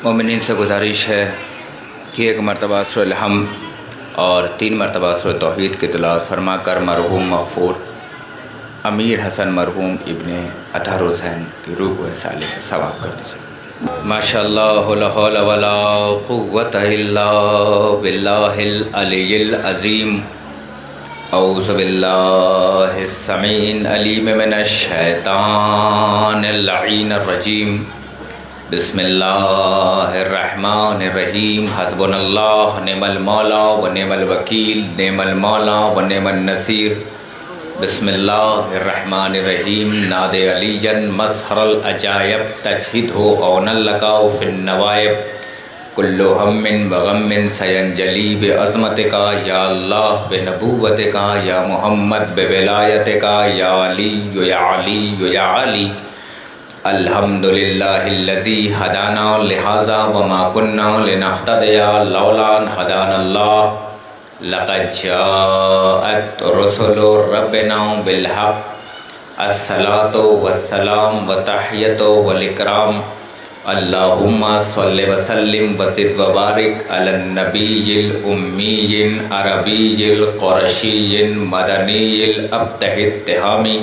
مومنین سے گزارش ہے کہ ایک مرتبہ سورۃ الحمد اور 3 مرتبہ سورۃ توحید کی تلاوت فرما کر مرحوم مغفور امیر حسن مرحوم ابن اطہر حسین کی روح کو صالح ثواب کر دیجیے۔ ماشاء اللہ لا حول ولا قوۃ الا باللہ العلی العظیم۔ اعوذ باللہ السمیع العلیم من الشیطان اللعین الرجیم۔ بسم اللہ الرحمن الرحیم۔ حسبنا اللہ نعم المولا و نعم الوکیل، نعم المولا و نعم النصیر۔ بسم اللہ الرحمن الرحیم۔ ناد علی جن مظہر العجائب، تجہد ہو اون لکاؤ فی النوائب، کل ہم و غم سینجلی بعظمتک یا اللہ، بنبوتک یا محمد، بولایتک یا علی یا علی یا علی۔ الحمدللہ الذی ہدانا لہذا وما کنا لنہتدی لولا ان ہدانا اللہ، لقد جاءت رسل ربنا بالحق، الصلاۃ والسلام وتحیۃ والاکرام، اللہم صل وسلم وزد وبارک علی النبی الامی عربی القرشی مدنی الابتہ التہامی،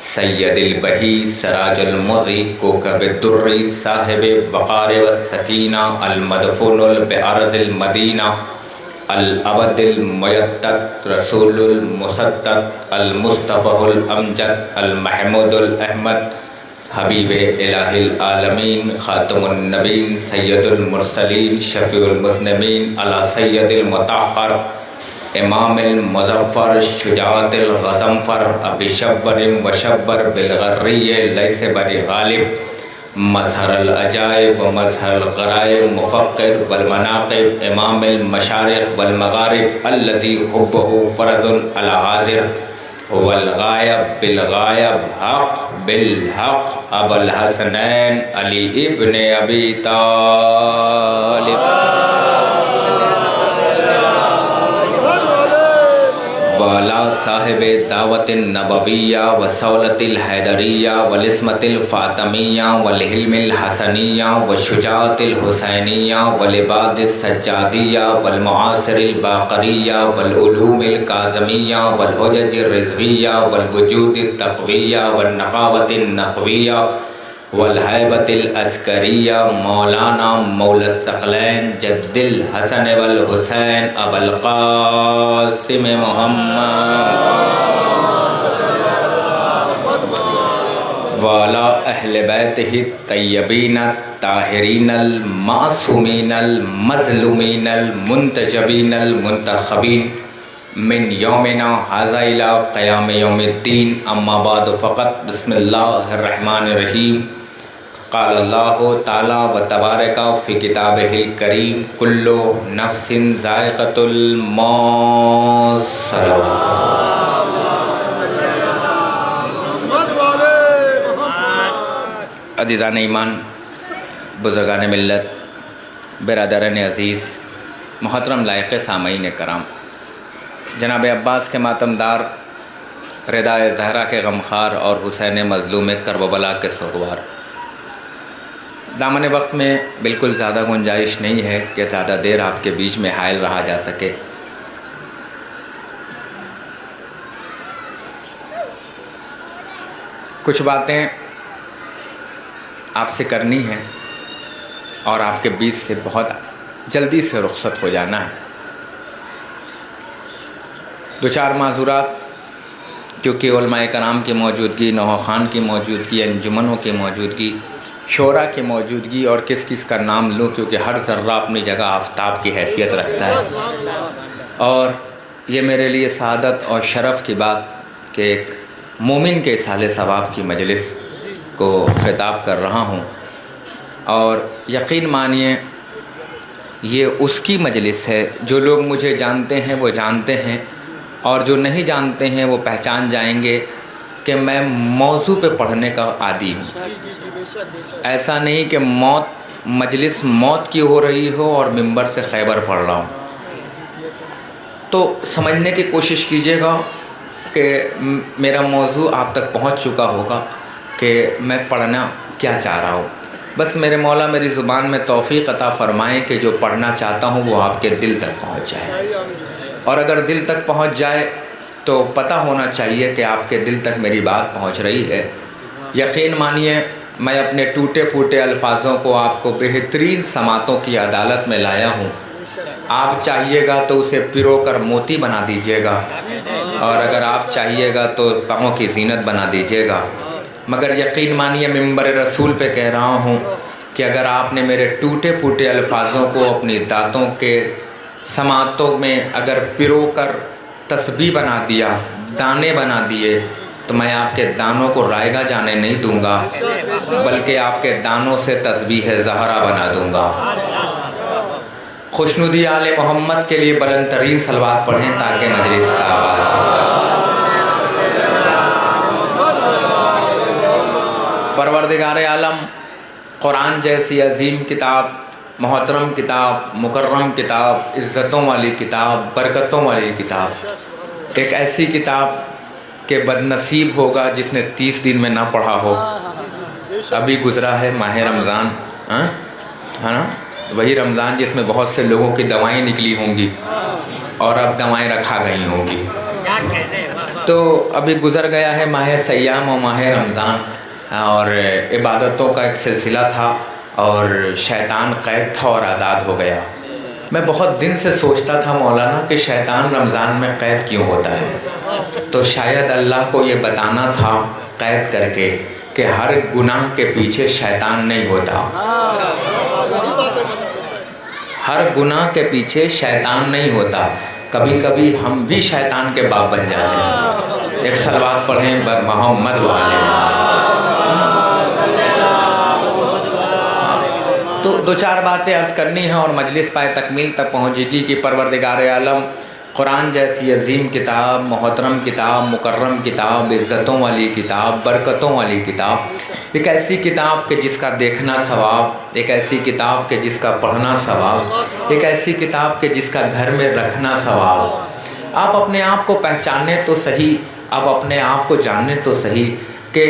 سید البہی سراج المضی کوکب الدری صاحب وقار والسکینہ، المدفون بأرض المدینہ، العبد المیتت رسول المسدد، المصطفى الامجد، المحمود الاحمد، حبیب الہ العالمین، خاتم النبین، سید المرسلین، شفیع المذنبین، علی سید المطہر، امام المظفر، شجاعت الغضنفر، ابی شبر و شبر بالغری لیس بری غالب، مظہر العجائب و مظہر الغرائب، مفقر والمناقب، امام المشارق والمغارب، الذی حبہ فرض علی حاضر، هو الغائب بالغائب، حق بالحق، ابو الحسنین علی ابن ابی طالب، والا صاحب دعوت النبویہ وصولت الحیدریہ والعصمت الفاطمیہ والحلم الحسنیہ والشجاعت الحسینیہ والعباد السجادیہ والمعاصر الباقریہ والعلوم الکاظمیہ والحجج الرضویہ والوجود التقویہ والنقاوت النقویہ والہیبت العسکریہ، مولانا مولا الثقلین جد الحسن والحسین ابو القاسم محمد، والا اہل بیتہ الطیبین الطاہرین المعصومین المظلومین المنتجبین المنتخبین، من یومنا ھذا الی قیام یوم الدین، اما بعد فقط بسم اللہ الرحمن الرحیم۔ قال اللہ تعالی و تبارک فی کتابہ الکریم، کل نفس ذائقۃ الموت۔ عزیزان ایمان، بزرگان ملت، برادران عزیز، محترم لائق سامعین کرام، جناب عباس کے ماتمدار، ردائے زہرا کے غمخوار اور حسین مظلوم کربلا کے سوگوار، دامن وقت میں بالکل زیادہ گنجائش نہیں ہے کہ زیادہ دیر آپ کے بیچ میں حائل رہا جا سکے۔ کچھ باتیں آپ سے کرنی ہیں اور آپ کے بیچ سے بہت جلدی سے رخصت ہو جانا ہے۔ 2-4 معذورات، کیونکہ علماء کرام کی موجودگی، نوحہ خان کی موجودگی، انجمنوں کی موجودگی، شورا کی موجودگی، اور کس کس کا نام لوں کیونکہ ہر ذرہ اپنی جگہ آفتاب کی حیثیت رکھتا ہے، اور یہ میرے لیے سعادت اور شرف کی بات کہ ایک مومن کے اصالِ ثواب کی مجلس کو خطاب کر رہا ہوں، اور یقین مانیے یہ اس کی مجلس ہے، جو لوگ مجھے جانتے ہیں وہ جانتے ہیں، اور جو نہیں جانتے ہیں وہ پہچان جائیں گے کہ میں موضوع پہ پڑھنے کا عادی ہوں۔ ایسا نہیں کہ مجلس موت کی ہو رہی ہو اور ممبر سے خیبر پڑھ رہا ہوں، تو سمجھنے کی کوشش کیجیے گا کہ میرا موضوع آپ تک پہنچ چکا ہوگا کہ میں پڑھنا کیا چاہ رہا ہوں۔ بس میرے مولا میری زبان میں توفیق عطا فرمائیں کہ جو پڑھنا چاہتا ہوں وہ آپ کے دل تک پہنچ جائے، اور اگر دل تک پہنچ جائے تو پتہ ہونا چاہیے کہ آپ کے دل تک میری بات پہنچ رہی ہے۔ یقین مانیے میں اپنے ٹوٹے پھوٹے الفاظوں کو آپ کو بہترین سماعتوں کی عدالت میں لایا ہوں۔ آپ چاہیے گا تو اسے پرو کر موتی بنا دیجیے گا، اور اگر آپ چاہیے گا تو پاؤں کی زینت بنا دیجیے گا، مگر یقین مانیے منبر رسول پہ کہہ رہا ہوں کہ اگر آپ نے میرے ٹوٹے پھوٹے الفاظوں کو اپنی دانتوں کے سماعتوں میں اگر پرو کر تسبیح بنا دیا، دانے بنا دیے، تو میں آپ کے دانوں کو رائگاں جانے نہیں دوں گا، بلکہ آپ کے دانوں سے تسبیح زہرا بنا دوں گا۔ خوشنودی آل محمد کے لیے بلند ترین صلوات پڑھیں تاکہ مجلس کا آغاز ہو۔ پروردگار عالم قرآن جیسی عظیم کتاب، محترم کتاب، مکرم کتاب، عزتوں والی کتاب، برکتوں والی کتاب، ایک ایسی کتاب کہ بد نصیب ہوگا جس نے 30 دن میں نہ پڑھا ہو۔ ابھی گزرا ہے ماہ رمضان، ہے نا، وہی رمضان جس میں بہت سے لوگوں کی دوائیں نکلی ہوں گی اور اب دوائیں رکھا گئی ہوں گی۔ تو ابھی گزر گیا ہے ماہ سیام و ماہ رمضان، اور عبادتوں کا ایک سلسلہ تھا، اور شیطان قید تھا اور آزاد ہو گیا۔ میں بہت دن سے سوچتا تھا مولانا کہ شیطان رمضان میں قید کیوں ہوتا ہے، تو شاید اللہ کو یہ بتانا تھا قید کر کے کہ ہر گناہ کے پیچھے شیطان نہیں ہوتا، ہر گناہ کے پیچھے شیطان نہیں ہوتا، کبھی کبھی ہم بھی شیطان کے باپ بن جاتے ہیں۔ ایک صلوات پڑھیں بر محمد والے۔ تو دو چار باتیں عرض کرنی ہیں اور مجلس پائے تکمیل تک پہنچے گی کہ پروردگار عالم قرآن جیسی عظیم کتاب، محترم کتاب، مکرم کتاب، عزتوں والی کتاب، برکتوں والی کتاب، ایک ایسی کتاب کہ جس کا دیکھنا ثواب، ایک ایسی کتاب کہ جس کا پڑھنا ثواب، ایک ایسی کتاب کہ جس کا گھر میں رکھنا ثواب۔ آپ اپنے آپ کو پہچانیں تو صحیح، آپ اپنے آپ کو جانیں تو صحیح کہ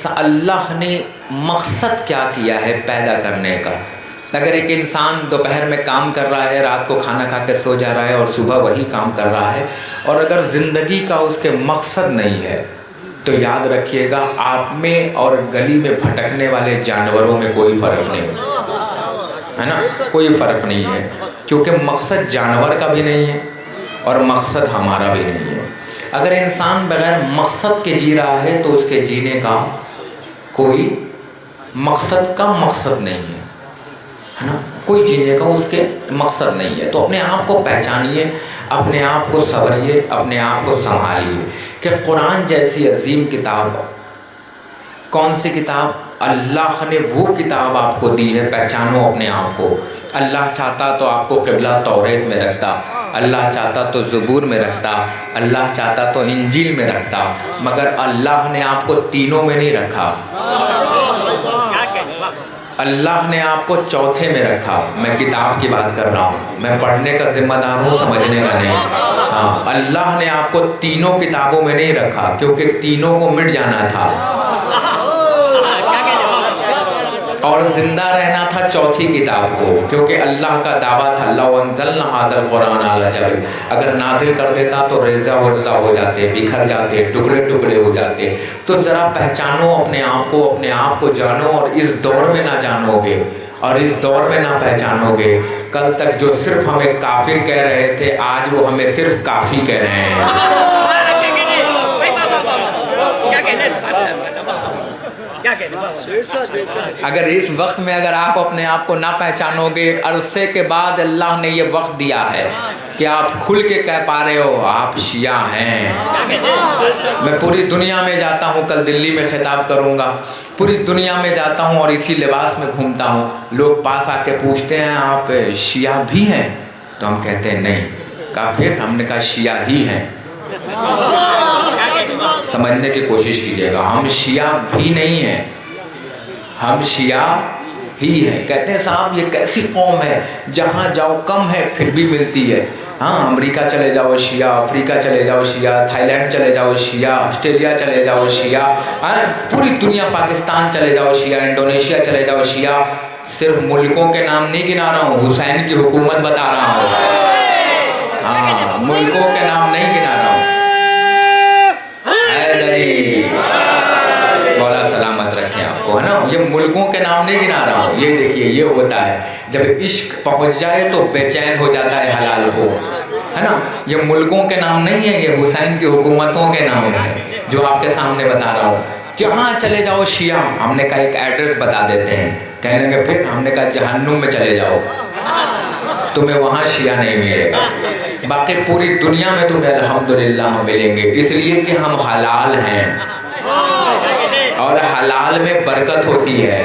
اللہ نے مقصد کیا کیا ہے پیدا کرنے کا۔ اگر ایک انسان دوپہر میں کام کر رہا ہے، رات کو کھانا کھا کے سو جا رہا ہے اور صبح وہی کام کر رہا ہے، اور اگر زندگی کا اس کے مقصد نہیں ہے، تو یاد رکھیے گا آپ میں اور گلی میں بھٹکنے والے جانوروں میں کوئی فرق نہیں ہے نا، کوئی فرق نہیں ہے، کیونکہ مقصد جانور کا بھی نہیں ہے اور مقصد ہمارا بھی نہیں ہے۔ اگر انسان بغیر مقصد کے جی رہا ہے تو اس کے جینے کا کوئی مقصد نہیں ہے نا، کوئی جینے کا اس کے مقصد نہیں ہے۔ تو اپنے آپ کو پہچانیے، اپنے آپ کو سنوریے، اپنے آپ کو سنبھالیے کہ قرآن جیسی عظیم کتاب، کون سی کتاب؟ اللہ نے وہ کتاب آپ کو دی ہے، پہچانو اپنے آپ کو۔ اللہ چاہتا تو آپ کو قبلہ توریت میں رکھتا، اللہ چاہتا تو زبور میں رکھتا، اللہ چاہتا تو انجیل میں رکھتا، مگر اللہ نے آپ کو تینوں میں نہیں رکھا، اللہ نے آپ کو چوتھے میں رکھا۔ میں کتاب کی بات کر رہا ہوں، میں پڑھنے کا ذمہ دار ہوں، سمجھنے کا نہیں۔ ہاں، اللہ نے آپ کو تینوں کتابوں میں نہیں رکھا کیونکہ تینوں کو مٹ جانا تھا اور زندہ رہنا تھا چوتھی کتاب کو، کیونکہ اللہ کا دعویٰ تھا لَوْ أَنزَلْنَا هَٰذَا الْقُرْآنَ عَلَىٰ جَبَلٍ، اگر نازل کر دیتا تو ریزہ ورزہ ہو جاتے، بکھر جاتے، ٹکڑے ٹکڑے ہو جاتے۔ تو ذرا پہچانو اپنے آپ کو جانو، اور اس دور میں نہ جانو گے اور اس دور میں نہ پہچانو گے، کل تک جو صرف ہمیں کافر کہہ رہے تھے آج وہ ہمیں صرف کافی کہہ رہے ہیں۔ اگر اس وقت میں اگر آپ اپنے آپ کو نہ پہچانو گے، ایک عرصے کے بعد اللہ نے یہ وقت دیا ہے کہ آپ کھل کے کہہ پا رہے ہو آپ شیعہ ہیں۔ میں پوری دنیا میں جاتا ہوں، کل دلی میں خطاب کروں گا، پوری دنیا میں جاتا ہوں اور اسی لباس میں گھومتا ہوں، لوگ پاس آ کے پوچھتے ہیں آپ شیعہ بھی ہیں؟ تو ہم کہتے ہیں نہیں۔ کہا پھر؟ ہم نے کہا شیعہ ہی ہیں۔ سمجھنے کی کوشش کیجیے گا، ہم شیعہ بھی نہیں ہیں، ہم شیعہ ہی ہیں۔ کہتے ہیں صاحب یہ کیسی قوم ہے جہاں جاؤ کم ہے پھر بھی ملتی ہے۔ हाँ, अमेरिका चले जाओ शिया, अफ्रीका चले जाओ शिया, थाईलैंड चले जाओ शिया, ऑस्ट्रेलिया चले जाओ शिया, पूरी दुनिया, पाकिस्तान चले जाओ शिया, इंडोनेशिया चले जाओ शिया। सिर्फ मुल्कों के नाम नहीं गिना रहा हूँ, हुसैन की हुकूमत बता रहा हूँ। हाँ, मुल्कों के नाम नहीं गिना रहा हूँ। मौला सलामत रखें आपको, है ना। ये मुल्कों के नाम नहीं गिना रहा हूँ। ये देखिए, ये होता है जब इश्क पहुँच जाए तो बेचैन हो जाता है हलाल को, है ना। ये मुल्कों के नाम नहीं है, ये हुसैन की हुकूमतों के नाम है जो आपके सामने बता रहा हूँ। जहाँ चले जाओ शिया, हमने कहा एक एड्रेस बता देते हैं, कहने लगे फिर, हमने कहा जहन्नुम में चले जाओ, तुम्हें वहाँ शिया नहीं मिलेगा, बाकी पूरी दुनिया में तुम्हें अल्हम्दुलिल्लाह मिलेंगे, इसलिए कि हम हलाल हैं और हलाल में बरकत होती है,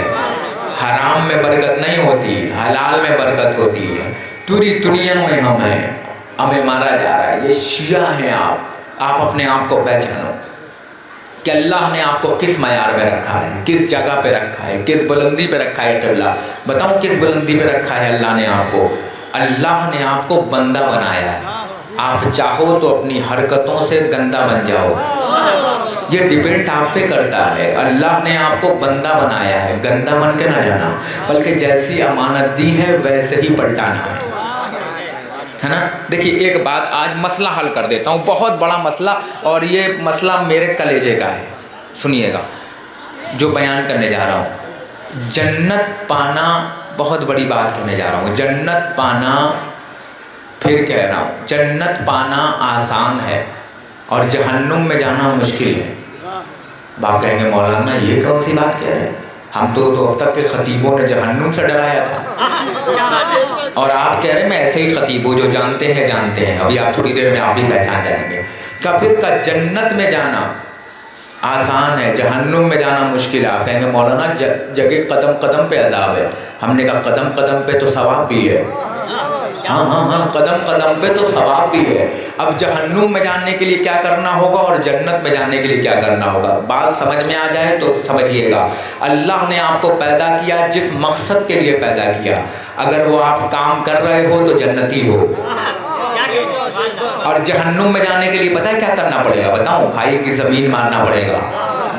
हराम में बरकत नहीं होती, हलाल में बरकत होती है। पूरी दुनिया में हम हैं, हमें मारा जा रहा है, ये शिया हैं आप अपने आप को पहचानो कि अल्लाह ने आपको किस मयार में रखा है, किस जगह पे रखा है, किस बुलंदी पे रखा है। क़िबला बताऊं किस बुलंदी पे रखा है अल्लाह ने आपको? अल्लाह ने आपको बंदा बनाया है। आप चाहो तो अपनी हरकतों से गंदा बन जाओ, ये डिपेंड आप पे करता है। अल्लाह ने आपको बंदा बनाया है, गंदा बन के ना जाना, बल्कि जैसी अमानत दी है वैसे ही पलटाना है ना। देखिए एक बात, आज मसला हल कर देता हूँ, बहुत बड़ा मसला, और ये मसला मेरे कलेजे का है, सुनिएगा जो बयान करने जा रहा हूँ। जन्नत पाना बहुत बड़ी बात कहने जा रहा हूँ। जन्नत पाना, फिर कह रहा हूँ, जन्नत पाना आसान है और जहन्नुम में जाना मुश्किल है। बाप कहेंगे मौलाना ये कौन सी बात कह रहे हैं, हम तो अब तक के खतीबों ने जहन्नुम से डराया था, और आप कह रहे हैं मैं ऐसे ही खतीब हूँ, जो जानते हैं। अभी आप थोड़ी देर में आप भी पहचान जाएंगे। फिर का जन्नत में जाना आसान है, जहन्नुम में जाना मुश्किल है। आप कहेंगे मौलाना जगह कदम कदम पे अजाब है। हमने कहा कदम कदम पे तो सवाब भी है। हाँ, कदम कदम पे तो सवाब भी है। अब जहन्नुम में जाने के लिए क्या करना होगा और जन्नत में जाने के लिए क्या करना होगा, बात समझ में आ जाए तो समझिएगा। अल्लाह ने आपको पैदा किया जिस मकसद के लिए पैदा किया, अगर वो आप काम कर रहे हो तो जन्नती हो, और जहन्नुम में जाने के लिए पता है क्या करना पड़ेगा? बताऊं, भाई की ज़मीन मारना पड़ेगा,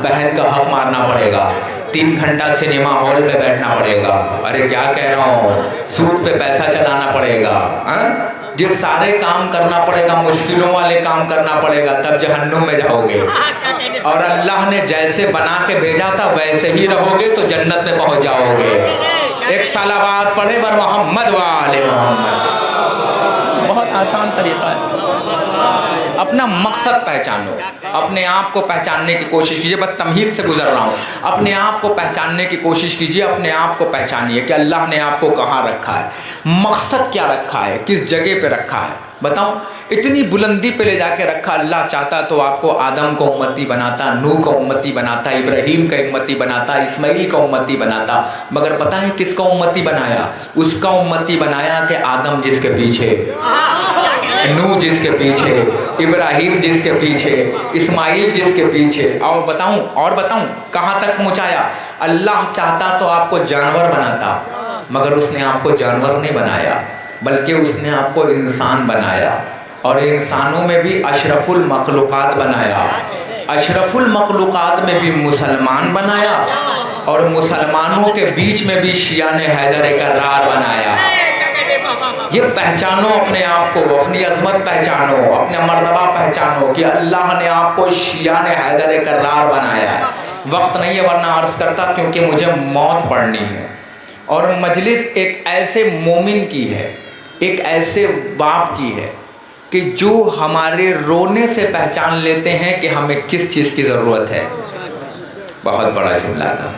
बहन का हक मारना पड़ेगा, 3 घंटा सिनेमा हॉल में बैठना पड़ेगा, अरे क्या कह रहा हूँ, सूट पे पैसा चलाना पड़ेगा, ये सारे काम करना पड़ेगा, मुश्किलों वाले काम करना पड़ेगा, तब जहन्नुम में जाओगे। और अल्लाह ने जैसे बना के भेजा था वैसे ही रहोगे तो जन्नत में पहुँच जाओगे। एक सलावत पढ़े बर मोहम्मद वाले मोहम्मद। बहुत आसान तरीका है। अपना मकसद पहचानो, अपने आप को पहचानने की कोशिश कीजिए। बस तमहीद से गुजर रहा हूँ, अपने आप को पहचानने की कोशिश कीजिए, अपने आप को पहचानिए कि अल्लाह ने आपको कहाँ रखा है, मकसद क्या रखा है, किस जगह पे रखा है। बताऊं, इतनी बुलंदी पे ले जाके रखा। अल्लाह चाहता तो आपको आदम को उम्मती बनाता, नूह को उम्मती बनाता, इब्राहीम का उम्मती बनाता, इस्माइल का उम्मती बनाता, मगर पता है किसका उम्मती बनाया? उसका उम्मती बनाया कि आदम जिसके पीछे, नूह जिसके पीछे, इब्राहीम जिसके पीछे, इस्माइल जिसके पीछे। और बताऊं कहाँ तक पहुँचाया? अल्लाह चाहता तो आपको जानवर बनाता, मगर उसने आपको जानवर नहीं बनाया, बल्कि उसने आपको इंसान बनाया, और इंसानों में भी अशरफुल मखलूक़ात बनाया, अशरफुल मखलूक़ात में भी मुसलमान बनाया, और मुसलमानों के बीच में भी शिया ने हैदर कर्रार बनाया। ये पहचानो अपने आप को, अपनी अज़मत पहचानो, अपना मर्तबा पहचानो कि अल्लाह ने आपको शिया ने हैदर कर्रार बनाया है। वक्त नहीं है वरना अर्ज़ करता, क्योंकि मुझे मौत पढ़नी है। और मजलिस एक ऐसे मोमिन की है, एक ऐसे बाप की है कि जो हमारे रोने से पहचान लेते हैं कि हमें किस चीज़ की ज़रूरत है। बहुत बड़ा जुमला था।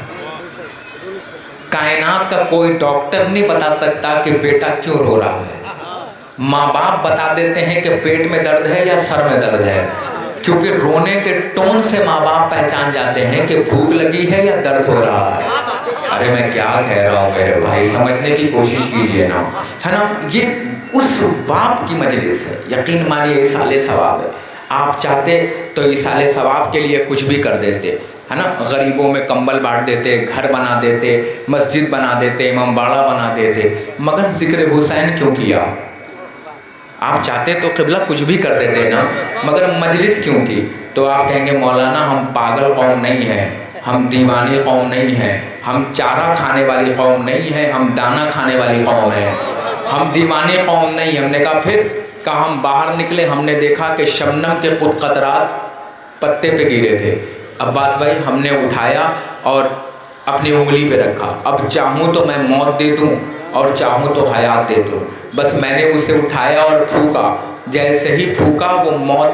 कायनात का कोई डॉक्टर नहीं बता सकता कि बेटा क्यों रो रहा है। माँ बाप बता देते हैं कि पेट में दर्द है या सर में दर्द है, क्योंकि रोने के टोन से माँ बाप पहचान जाते हैं कि भूख लगी है या दर्द हो रहा है। अरे मैं क्या कह रहा हूँ मेरे भाई, समझने की कोशिश कीजिए ना, है ना। ये उस बाप की मजलिस है। यकीन मानिए इसाले सवाब है। आप चाहते तो इसाले सवाब के लिए कुछ भी कर देते, है ना। गरीबों में कंबल बांट देते, घर बना देते, मस्जिद बना देते, इमामबाड़ा बना देते, मगर जिक्र हुसैन क्यों किया? آپ چاہتے تو قبلہ کچھ بھی کر دیتے نا، مگر مجلس کیوں کی؟ تو آپ کہیں گے مولانا ہم پاگل قوم نہیں ہیں، ہم دیوانی قوم نہیں ہیں، ہم چارہ کھانے والی قوم نہیں ہیں، ہم دانہ کھانے والی قوم ہیں، ہم دیوانی قوم نہیں۔ ہم نے کہا پھر؟ کہا ہم باہر نکلے، ہم نے دیکھا کہ شبنم کے قطرات پتے پہ گرے تھے۔ عباس بھائی ہم نے اٹھایا اور اپنی انگلی پہ رکھا، اب چاہوں تو میں موت دے دوں اور چاہوں تو حیات دے دوں، بس میں نے اسے اٹھایا اور پھونکا، جیسے ہی پھونکا وہ موت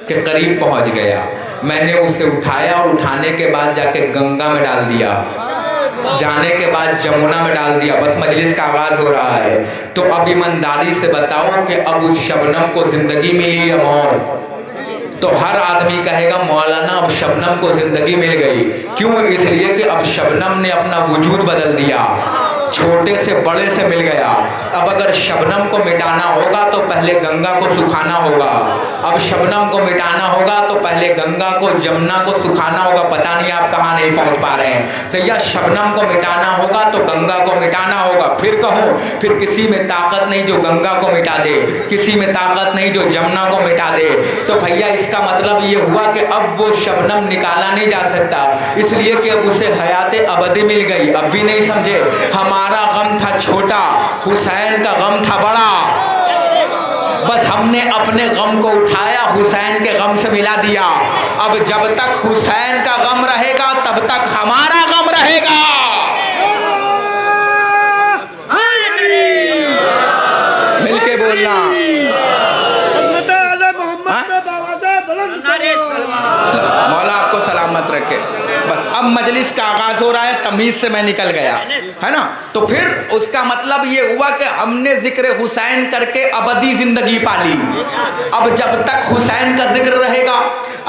کے قریب پہنچ گیا۔ میں نے اسے اٹھایا اور اٹھانے کے بعد جا کے گنگا میں ڈال دیا، جانے کے بعد جمنا میں ڈال دیا۔ بس مجلس کا آغاز ہو رہا ہے، تو اب ایمانداری سے بتاؤ کہ اب اس شبنم کو زندگی ملی یا موت؟ تو ہر آدمی کہے گا مولانا اب شبنم کو زندگی مل گئی۔ کیوں؟ اس لیے کہ اب شبنم نے اپنا وجود بدل دیا، چھوٹے سے بڑے سے مل گیا۔ اب اگر شبنم کو مٹانا ہوگا تو پہلے گنگا کو سکھانا ہوگا، اب شبنم کو مٹانا ہوگا تو پہلے گنگا کو جمنا کو سکھانا ہوگا۔ پتہ نہیں آپ کہاں نہیں پہنچ پا رہے ہیں۔ تو یا شبنم کو مٹانا ہوگا تو گنگا کو مٹانا ہوگا۔ پھر کہو، پھر کسی میں طاقت نہیں جو گنگا کو مٹا دے، کسی میں طاقت نہیں جو جمنا کو مٹا دے۔ تو بھیا اس کا مطلب یہ ہوا کہ اب وہ شبنم نکالا نہیں جا سکتا، اس لیے کہ اسے حیات ابدی مل گئی۔ اب بھی نہیں سمجھے؟ ہمارا غم تھا چھوٹا، حسین کا غم تھا بڑا، بس ہم نے اپنے غم کو اٹھایا، حسین کے غم سے ملا دیا۔ اب جب تک حسین کا غم رہے گا تب تک ہمارا غم رہے گا۔ مل کے بولنا، مولا آپ کو سلامت رکھے۔ بس اب مجلس کا آغاز ہو رہا ہے، تمیز سے میں نکل گیا ہے نا۔ تو پھر اس کا مطلب یہ ہوا کہ ہم نے ذکر حسین کر کے ابدی زندگی پالی۔ اب جب تک حسین کا ذکر رہے گا،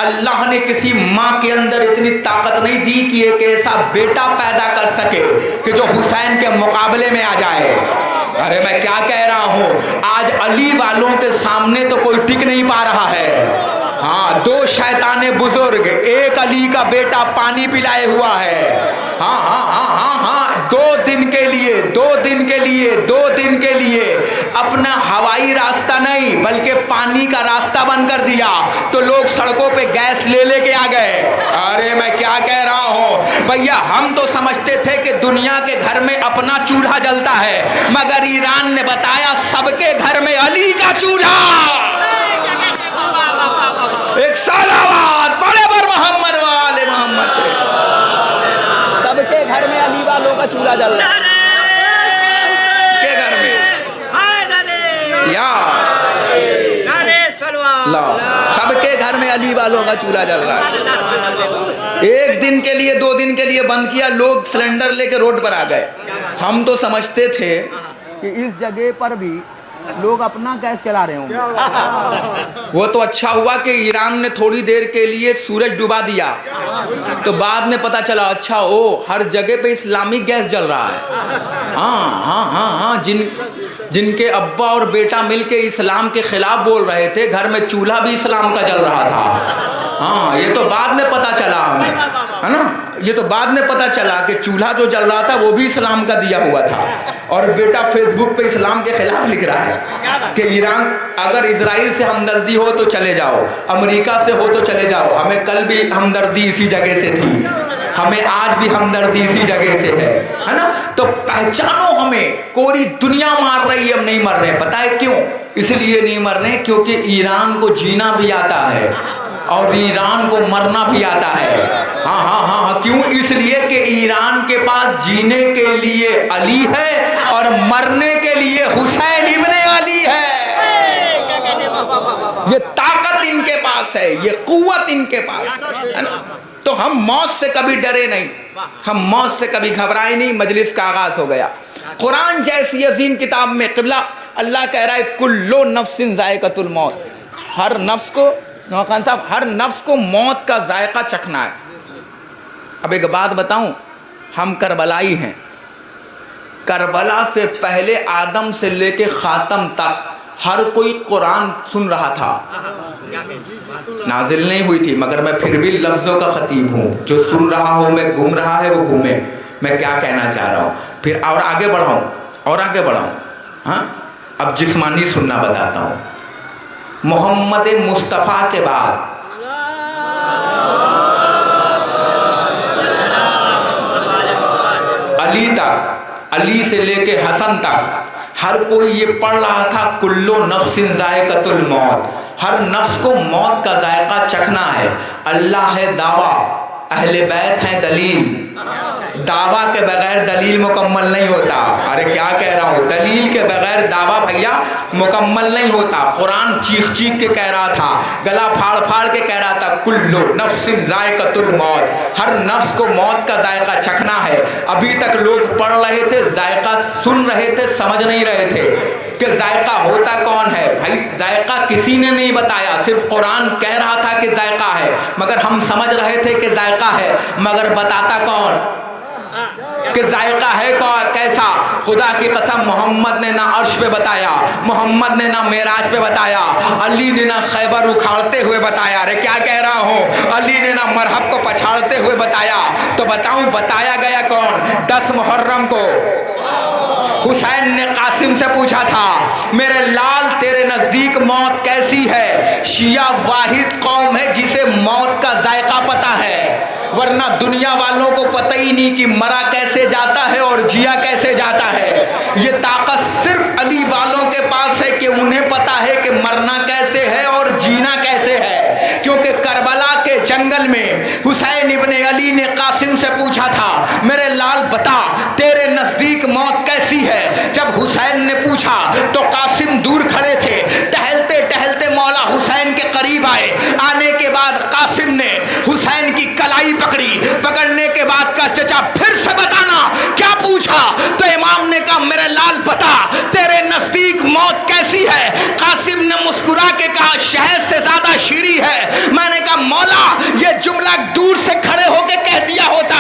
اللہ نے کسی ماں کے اندر اتنی طاقت نہیں دی کہ ایک ایسا بیٹا پیدا کر سکے کہ جو حسین کے مقابلے میں آ جائے۔ ارے میں کیا کہہ رہا ہوں، آج علی والوں کے سامنے تو کوئی ٹک نہیں پا رہا ہے۔ ہاں، دو شیطان بزرگ، ایک علی کا بیٹا پانی پلائے ہوا ہے۔ ہاں ہاں ہاں ہاں ہاں، دو دن کے لیے اپنا ہوائی راستہ نہیں بلکہ پانی کا راستہ بند کر دیا، تو لوگ سڑکوں پہ گیس لے کے آ گئے۔ ارے میں کیا کہہ رہا ہوں بھیا، ہم تو سمجھتے تھے کہ دنیا کے گھر میں اپنا چولہا جلتا ہے، مگر ایران نے بتایا سب کے گھر میں علی کا چولہا۔ ایک صلوات پڑھے بر محمد والے محمد۔ سب کے گھر میں علی والوں کا چولہا جل رہا ہے، کے گھر میں یا سب کے گھر میں علی والوں کا چولہا جل رہا ہے۔ ایک دن کے لیے، دو دن کے لیے بند کیا، لوگ سلنڈر لے کے روڈ پر آ گئے۔ ہم تو سمجھتے تھے کہ اس جگہ پر بھی لوگ اپنا گیس چلا رہے ہوں گے۔ وہ تو اچھا ہوا کہ ایران نے تھوڑی دیر کے لیے سورج ڈبا دیا، تو بعد میں پتا چلا اچھا ہر جگہ پہ اسلامک گیس جل رہا ہے۔ ہاں ہاں ہاں ہاں، جن کے ابا اور بیٹا مل کے اسلام کے خلاف بول رہے تھے، گھر میں چولہا بھی اسلام کا جل رہا تھا۔ ہاں، یہ تو بعد میں پتا چلا ہمیں، ہے نا، یہ تو بعد میں پتا چلا کہ چولہا جو جل رہا تھا وہ بھی اسلام کا دیا ہوا تھا، اور بیٹا فیس بک پہ اسلام کے خلاف لکھ رہا ہے کہ ایران اگر اسرائیل سے ہمدردی ہو تو چلے جاؤ، امریکہ سے ہو تو چلے جاؤ، ہمیں کل بھی ہمدردی اسی جگہ سے تھی، ہمیں آج بھی ہمدردی اسی جگہ سے ہے نا۔ تو پہچانو ہمیں، کوری دنیا مار رہی ہے، ہم نہیں مر رہے۔ پتہ ہے کیوں؟ اس لیے نہیں مر رہے کیونکہ ایران کو جینا بھی آتا ہے اور ایران کو مرنا بھی آتا ہے۔ ہاں ہاں ہاں ہاں، کیوں؟ اس لیے کہ ایران کے پاس جینے کے لیے علی ہے اور مرنے کے لیے حسین ابن علی ہے۔ یہ طاقت ان کے پاس ہے، یہ قوت ان کے پاس ہے نا۔ تو ہم موت سے کبھی ڈرے نہیں، ہم موت سے کبھی گھبرائے نہیں۔ مجلس کا آغاز ہو گیا۔ قرآن جیسی عظیم کتاب میں قبلہ اللہ کہہ رہا ہے کلو نفس ذائقۃ الموت، ہر نفس کو، خان صاحب، ہر نفس کو موت کا ذائقہ چکھنا ہے۔ اب ایک بات بتاؤں، ہم کربلائی ہیں، کربلا سے پہلے آدم سے لے کے خاتم تک ہر کوئی قرآن سن رہا تھا، نازل نہیں ہوئی تھی، مگر میں پھر بھی لفظوں کا خطیب ہوں، جو سن رہا ہو میں گھوم رہا ہے وہ گھومے، میں کیا کہنا چاہ رہا ہوں۔ پھر اور آگے بڑھاؤں، ہاں، اب جسمانی سننا بتاتا ہوں. محمد مصطفیٰ کے بعد علی تک، علی سے لے کے حسن تک ہر کوئی یہ پڑھ رہا تھا کلو نفس ذائقۃ الموت، ہر نفس کو موت کا ذائقہ چکھنا ہے. اللہ ہے دعویٰ، اہل بیت ہیں دلیل. دعویٰ کے بغیر دلیل مکمل نہیں ہوتا. ارے کیا کہہ رہا ہوں، دلیل کے بغیر دعویٰ بھیا مکمل نہیں ہوتا. قرآن چیخ چیخ کے کہہ رہا تھا، گلا پھاڑ پھاڑ کے کہہ رہا تھا کلو نفس ذائقۃ الموت، ہر نفس کو موت کا ذائقہ چکھنا ہے. ابھی تک لوگ پڑھ رہے تھے، ذائقہ سن رہے تھے، سمجھ نہیں رہے تھے کہ ذائقہ ہوتا کون ہے. بھائی ذائقہ کسی نے نہیں بتایا، صرف قرآن کہہ رہا تھا کہ ذائقہ ہے، مگر ہم سمجھ رہے تھے کہ ذائقہ ہے، مگر بتاتا کون کہ ذائقہ ہے کیسا. خدا کی قسم محمد نے نہ عرش پہ بتایا، محمد نے نہ معراج پہ بتایا، علی نے نہ خیبر اکھاڑتے ہوئے بتایا. ارے کیا کہہ رہا ہوں، علی نے نہ مرحب کو پچھاڑتے ہوئے بتایا. تو بتاؤں بتایا گیا کون؟ 10 محرم کو حسین نے قاسم سے پوچھا تھا میرے لال تیرے نزدیک موت کیسی ہے؟ شیعہ واحد قوم ہے جسے موت کا ذائقہ پتہ ہے، ورنہ دنیا والوں کو پتہ ہی نہیں کہ مرا کیسے جاتا ہے اور جیا کیسے جاتا ہے. یہ طاقت صرف علی والوں کے پاس ہے کہ انہیں پتہ ہے کہ مرنا کیسے ہے اور جینا کیسے ہے. کیونکہ کربلا کے جنگل میں حسین ابن علی نے قاسم سے پوچھا تھا میرے لال بتا تیرے نزدیک موت کیسی ہے. جب حسین نے پوچھا تو قاسم دور کھڑے تھے، ٹہلتے ٹہلتے مولا حسین کے قریب آئے. آنے کے بعد قاسم نے حسین کی کلائی پکڑی، پکڑنے کے بعد کہا چچا پھر سے بتانا کیا پوچھا. تو امام نے کہا میرے لال بتا تیرے نزدیک موت کیسی ہے. قاسم نے مسکرا کے کہا شہد سے زیادہ شیریں ہے. میں نے کہا مولا یہ جملہ دور سے کھڑے ہو کے کہہ دیا ہوتا،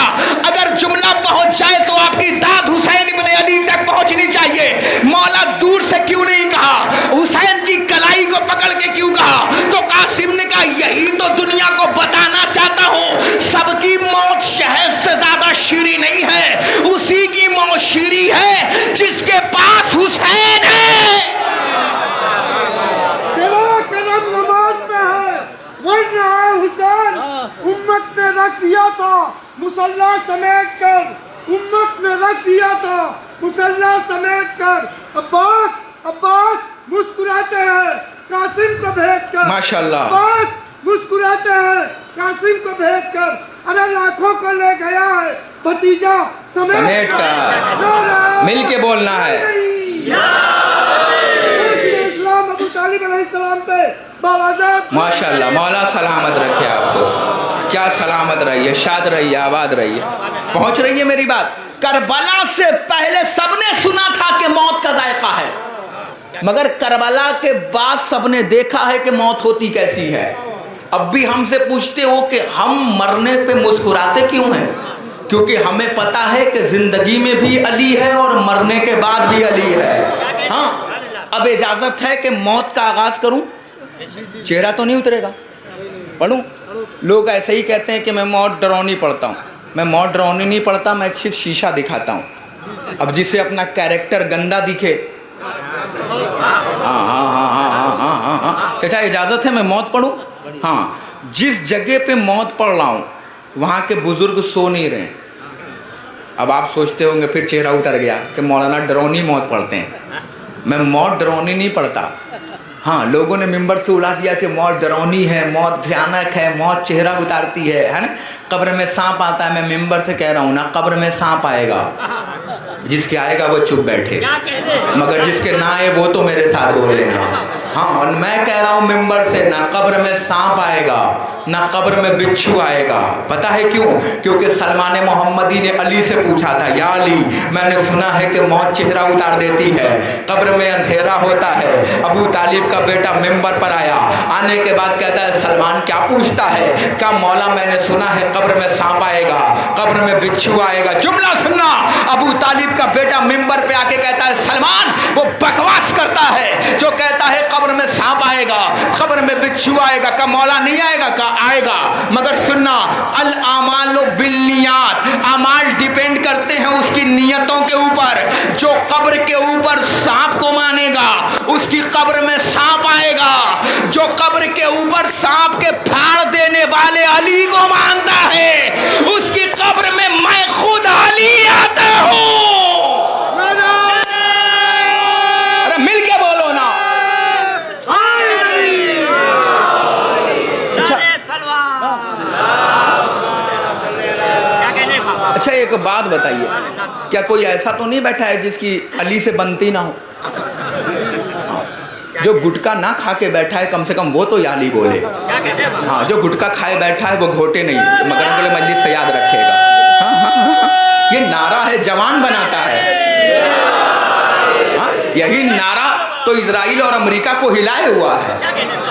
اگر جملہ پہنچ جائے تو آپ کی داد حسین ابن علی تک پہنچنی چاہیے. مولا دور سے کیوں نہیں کہا، حسین کی کلائی کو پکڑ کے کیوں کہا؟ تو قاسم نے کہا یہی تو دنیا کو بتانا چاہتا ہوں، سب کی موت شہد سے زیادہ شیریں نہیں ہے، اسی کی موت شیریں ہے جس کے پاس حسین ہے. حسین امت نے رکھ دیا تھا مصلی سمیٹ کر، امت نے رکھ دیا تھا مصلی سمیٹ کر. عباس مسکراتے ہیں قاسم کو بھیج کر، ماشاءاللہ عباس مسکراتے ہیں قاسم کو بھیج کر. ارے لاکھوں کو لے گیا ہے بھتیجا سمیٹ کر، مل کے بولنا ہے. اسلام ابو طالب علیہ السلام پہ ماشاءاللہ. مولا سلامت رکھے آپ کو، کیا سلامت رہیے، شاد رہیے، آباد رہیے. پہنچ رہی ہے میری بات. کربلا سے پہلے سب نے سنا تھا کہ موت کا ذائقہ ہے، مگر کربلا کے بعد سب نے دیکھا ہے کہ موت ہوتی کیسی ہے. اب بھی ہم سے پوچھتے ہو کہ ہم مرنے پہ مسکراتے کیوں ہیں؟ کیونکہ ہمیں پتا ہے کہ زندگی میں بھی علی ہے اور مرنے کے بعد بھی علی ہے. ہاں اب اجازت ہے کہ موت کا آغاز کروں؟ چہرہ تو نہیں اترے گا، پڑھوں؟ لوگ ایسے ہی کہتے ہیں کہ میں موت ڈرونی پڑھتا ہوں. میں موت ڈرونی نہیں پڑھتا، میں صرف شیشہ دکھاتا ہوں. اب جسے اپنا کیریکٹر گندا دکھے، ہاں چچا اجازت ہے میں موت پڑھوں؟ ہاں. جس جگہ پہ موت پڑھ رہا ہوں وہاں کے بزرگ سو نہیں رہے. اب آپ سوچتے ہوں گے پھر چہرہ اتر گیا کہ مولانا ڈرونی موت پڑھتے ہیں. میں موت ڈرونی نہیں پڑھتا. ہاں لوگوں نے ممبر سے اڑا دیا کہ موت ڈرونی ہے، موت بھیانک ہے، موت چہرہ اتارتی ہے نا. قبر میں سانپ آتا ہے. میں ممبر سے کہہ رہا ہوں نا، قبر میں سانپ آئے گا، جس کے آئے گا وہ چپ بیٹھے، مگر جس کے نہ آئے وہ تو میرے ساتھ بولے گا. ہاں اور میں کہہ رہا ہوں ممبر سے، نہ قبر میں سانپ آئے گا نہ قبر میں بچھو آئے گا. پتہ ہے کیوں؟ کیونکہ سلمان محمدی نے علی سے پوچھا تھا یا علی میں نے سنا ہے کہ موت چہرہ اتار دیتی ہے، قبر میں اندھیرا ہوتا ہے. ابو طالب کا بیٹا ممبر پر آیا، آنے کے بعد کہتا ہے سلمان کیا پوچھتا ہے؟ کہا مولا میں نے سنا ہے قبر میں سانپ آئے گا، قبر میں بچھو آئے گا. جملہ سننا. ابو طالب کا بیٹا ممبر پہ آ کے کہتا ہے سلمان وہ بکواس کرتا ہے جو کہتا ہے قبر میں سانپ آئے گا، قبر میں بچھو آئے گا. کہا مولا نہیں آئے گا؟ کہا آئے گا، مگر سننا الاعمال بالنیات، اعمال ڈیپینڈ کرتے ہیں اس کی نیتوں کے اوپر. جو قبر کے اوپر سانپ کو مانے گا कब्र में सांप आएगा, जो कब्र के ऊपर सांप के फाड़ देने वाले अली को मानता है, उसकी कब्र में मैं खुद अली आता हूँ। अरे मिल के बोलो ना। अच्छा एक बात बताइए, क्या कोई ऐसा तो नहीं बैठा है जिसकी अली से बनती ना हो? जो गुटखा ना खा के बैठा है कम से कम वो तो याली बोले। हाँ, जो गुटखा खाए बैठा है वो घोटे नहीं, मगर अगले मजलिस से याद रखेगा। हाँ, हाँ, हाँ, ये नारा है, जवान बनाता है। हाँ, यही नारा तो इजराइल और अमेरिका को हिलाए हुआ है।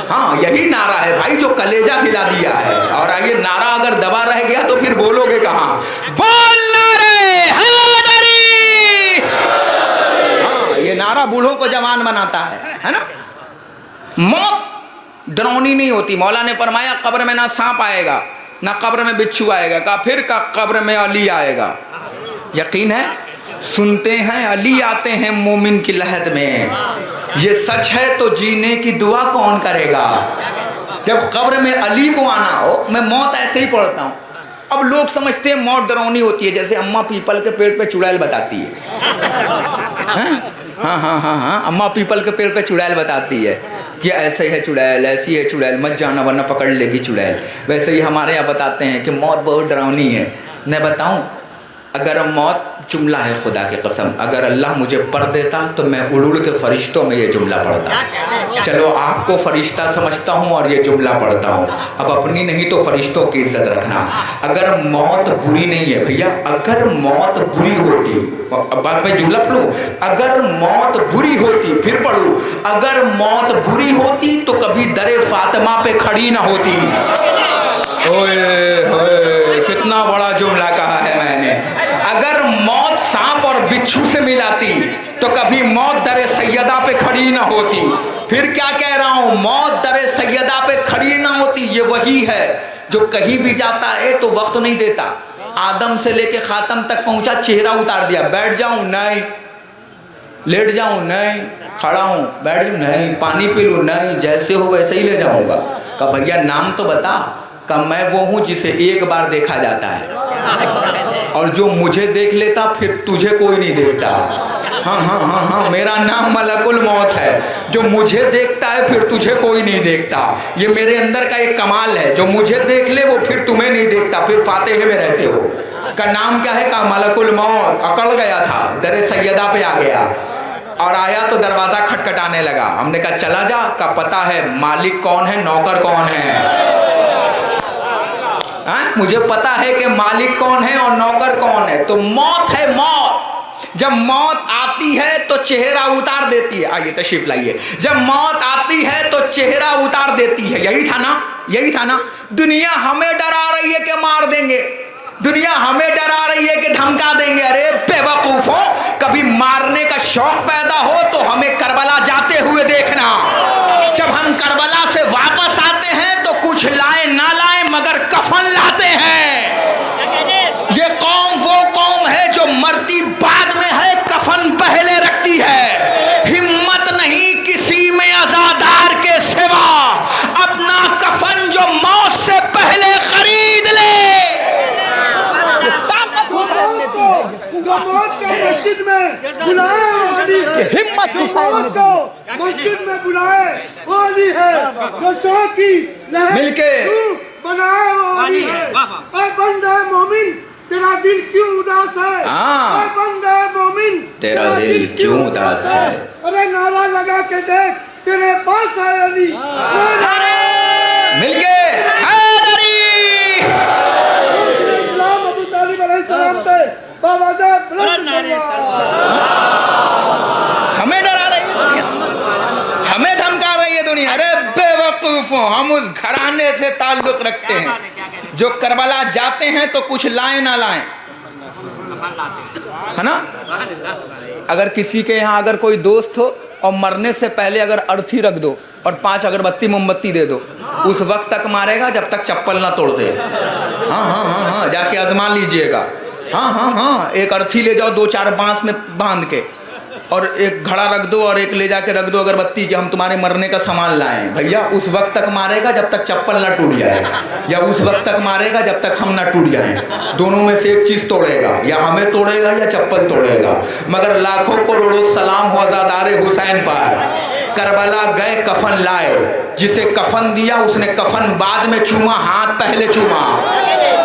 हाँ, यही नारा है भाई जो कलेजा हिला दिया है। और ये नारा अगर दबा रह गया तो फिर बोलोगे कहाँ? बोल नारे हैदरी। हाँ, ये नारा बूढ़ों को जवान बनाता है ना। मौत डरावनी नहीं होती। मौला ने फरमाया कब्र में ना सांप आएगा, ना कब्र में बिच्छू आएगा, का फिर का कब्र में अली आएगा। यकीन है, सुनते हैं अली आते हैं मोमिन की लहद में। ये सच है तो जीने की दुआ कौन करेगा? जब कब्र में अली को आना हो, मैं मौत ऐसे ही पढ़ता हूँ। अब लोग समझते हैं मौत डरावनी होती है, जैसे अम्मा पीपल के पेड़ पे चुड़ैल बताती है। हाँ हाँ हाँ हाँ, अम्मा पीपल के पेड़ पे चुड़ैल बताती है कि ऐसे है चुड़ैल, ऐसी है चुड़ैल, मत जाना वरना पकड़ लेगी चुड़ैल। वैसे ही हमारे यहाँ बताते हैं कि मौत बहुत डरावनी है। मैं बताऊँ, अगर मौत जुमला है, खुदा की कसम, अगर अल्लाह मुझे पढ़ देता तो मैं उड़ उड़ के फरिश्तों में ये जुमला पढ़ता। चलो आपको फरिश्ता समझता हूँ और ये जुमला पढ़ता हूँ, अब अपनी नहीं तो फरिश्तों की इज्जत रखना। अगर मौत बुरी नहीं है भैया, अगर मौत बुरी होती, अब बस मैं जुमला पढ़ूँ, अगर मौत बुरी होती, फिर पढ़ूँ, अगर मौत बुरी होती तो कभी दरे फातिमा पे खड़ी ना होती। ओए होए, कितना बड़ा जुमला कहा है मैंने। अगर मौत सांप और बिच्छू से मिलाती तो कभी मौत दरे सैयदा पे खड़ी ना होती। फिर क्या कह रहा हूँ, मौत दरे सैयदा पे खड़ी ना होती। ये वही है जो कहीं भी जाता है तो वक्त नहीं देता। आदम से लेके खातम तक पहुंचा, चेहरा उतार दिया, बैठ जाऊं नहीं, लेट जाऊं नहीं, खड़ा हूं बैठ जाऊं नहीं, पानी पी लूं नहीं, जैसे हो वैसे ही ले जाऊंगा। कहा भैया नाम तो बता। कहा मैं वो हूं जिसे एक बार देखा जाता है और जो मुझे देख लेता फिर तुझे कोई नहीं देखता। हाँ हाँ हाँ हाँ, मेरा नाम मलकुल मौत है, जो मुझे देखता है फिर तुझे कोई नहीं देखता। ये मेरे अंदर का एक कमाल है, जो मुझे देख ले वो फिर तुम्हें नहीं देखता, फिर फातिहे में रहते हो। का नाम क्या है? का मलकुल मौत। अकड़ गया था, दरे सैयदा पे आ गया और आया तो दरवाज़ा खटखटाने लगा। हमने कहा चला जा। का पता है मालिक कौन है, नौकर कौन है? हाँ, मुझे पता है कि मालिक कौन है और नौकर कौन है। तो मौत है, मौत। जब मौत आती है तो चेहरा उतार देती है। आइए तशरीफ लाइए। जब मौत आती है तो चेहरा उतार देती है। यही था ना, यही था ना। दुनिया हमें डरा रही है कि मार देंगे, दुनिया हमें डरा रही है कि धमका देंगे। अरे बेवकूफों, कभी मारने का शौक पैदा हो तो हमें करबला जाते हुए देखना। जब हम करबला से वापस आते हैं तो कुछ लाए ना लाए मगर कफन लाते हैं। ये कौम वो कौम है जो मरती बाद में है, कफन पहले रखती है। हिम्मत नहीं किसी में अज़ादार के सिवा, अपना कफन जो मौत से पहले खरीद ले। मस्जिद में बुलाए, हिम्मत को मस्जिद में बुलाए वो अली है, जो शौक की मिलके बनाए वो अली है। ऐ बंदे मोमिन तेरा दिल क्यों उदास है? ऐ बंदे मोमिन तेरा दिल क्यों उदास है? अरे नारा लगा के देख, तेरे पास है अली। मिलके हैदरी। इस्लाम अबू तालिब अलैहिस्सलाम पे हमें डरा रही है दुनिया, हमें धमका रही है दुनिया। अरे बेवकूफों, हम उस घराने से ताल्लुक रखते हैं जो करबला जाते हैं तो कुछ लाए ना लाए, है ना। अगर किसी के यहाँ अगर कोई दोस्त हो और मरने से पहले अगर अर्थी रख दो और 5 अगरबत्ती मोमबत्ती दे दो, उस वक्त तक मारेगा जब तक चप्पल ना तोड़ दे। हाँ हाँ हाँ हाँ, जाके आजमा लीजिएगा। हाँ हाँ हाँ, एक अर्थी ले जाओ 2-4 बांस में बांध के, और एक घड़ा रख दो और एक ले जाके रख दो अगरबत्ती कि हम तुम्हारे मरने का सामान लाएं, भैया उस वक्त तक मारेगा जब तक चप्पल ना टूट जाए, या उस वक्त तक मारेगा जब तक हम ना टूट जाएं। दोनों में से एक चीज़ तोड़ेगा, या हमें तोड़ेगा या चप्पल तोड़ेगा। मगर लाखों करोड़ों सलाम हो आज़ादारे हुसैन पर, करबला गए कफन लाए, जिसे कफन दिया उसने कफन बाद में चूमा, हाथ पहले चूमा।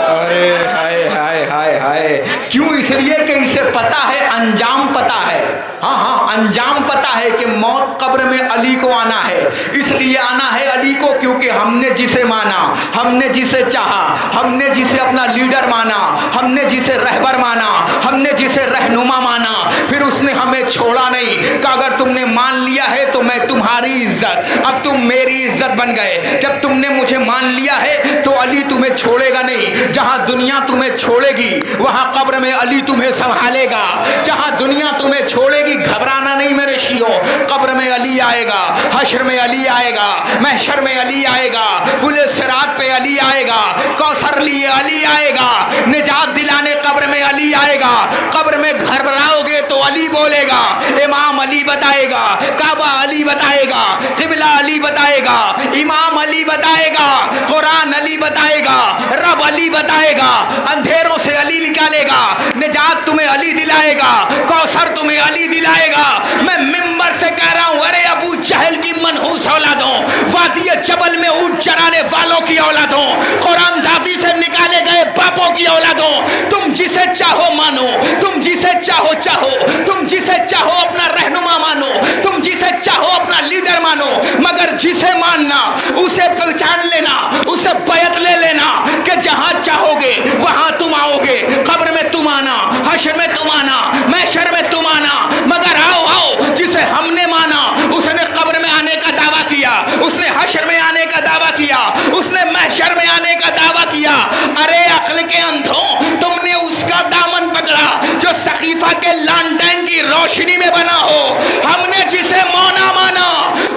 अरे हाय हाय हाय हाय, क्यों? इसलिए कि इसे पता है, अंजाम पता है। हाँ हाँ, अंजाम पता है कि मौत कब्र में अली को आना है। इसलिए आना है अली को क्योंकि हमने जिसे माना, हमने जिसे चाहा, हमने जिसे अपना लीडर माना, हमने जिसे रहबर माना, हमने जिसे रहनुमा माना, फिर उसने हमें छोड़ा नहीं। कि अगर तुमने मान लिया है तो मैं तुम्हारी इज्जत, अब तुम मेरी इज्जत बन गए। जब तुमने मुझे मान लिया है तो अली तुम्हें छोड़ेगा नहीं। जहां दुनिया तुम्हें छोड़ेगी वहां कब्र में अली तुम्हें संभालेगा। जहां दुनिया तुम्हें छोड़ेगी घबराना नहीं मेरे शियो, कब्र में अली आएगा, हश्र में अली आएगा, महशर में अली आएगा, पुले सिरात पे अली आएगा, कौसर लिए अली आएगा, निजात दिलाने कब्र में अली आएगा। कब्र में घबराओगे तो अली बोलेगा, इमाम अली बताएगा, काबा अली बताएगा, किबला अली बताएगा, इमाम अली बताएगा, कुरान अली बताएगा, रब अली बताएगा, अंधेरों से अली निकालेगा, निजात तुम्हें अली दिलाएगा, कौसर तुम्हें अली दिलाएगा। मैं मिंबर से कह रहा हूं, अरे अबू जहल की मनहूस औलादों, वादी जबल में ऊंट चराने वालों की औलादों, कुरान दाजी से निकाले गए बापों की औलादों, तुम जिसे चाहो मानो, तुम जिसे चाहो चाहो, तुम जिसे चाहो अपना रहनुमा मानो, तुम जिसे चाहो अपना लीडर मानो, मगर जिसे मानना उसे पहचान लेना, उसे बैत ले लेना कि जहां चाहोगे वहां तुम आओगे। कब्र में तुम आना, हश्र में तुम आना, महशर में तुम आना, मगर आओ आओ, जिसे हमने माना उसने कब्र में आने का दावा किया, उसने हश्र में आने का दावा किया, उसने महशर में आने का दावा किया। अरे अक्ल के अंधों, तुमने उसका दामन पकड़ा जो सकीफा के लांटेन की रोशनी में बना हो। हमने जिसे मौला माना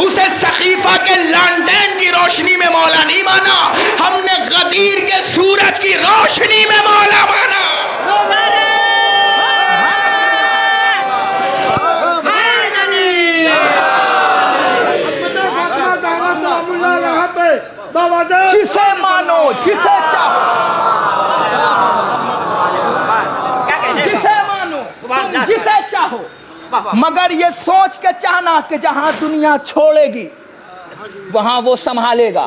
उसे सकीफा के लांटेन की रोशनी में मौला नहीं माना, हमने गदीर के सूरज की रोशनी में मौला माना। जिसे मानो, जिसे चाहो, जिसे मानो, तुम जिसे चाहो, मगर ये सोच के चाहना कि जहां दुनिया छोड़ेगी वहां वो संभालेगा।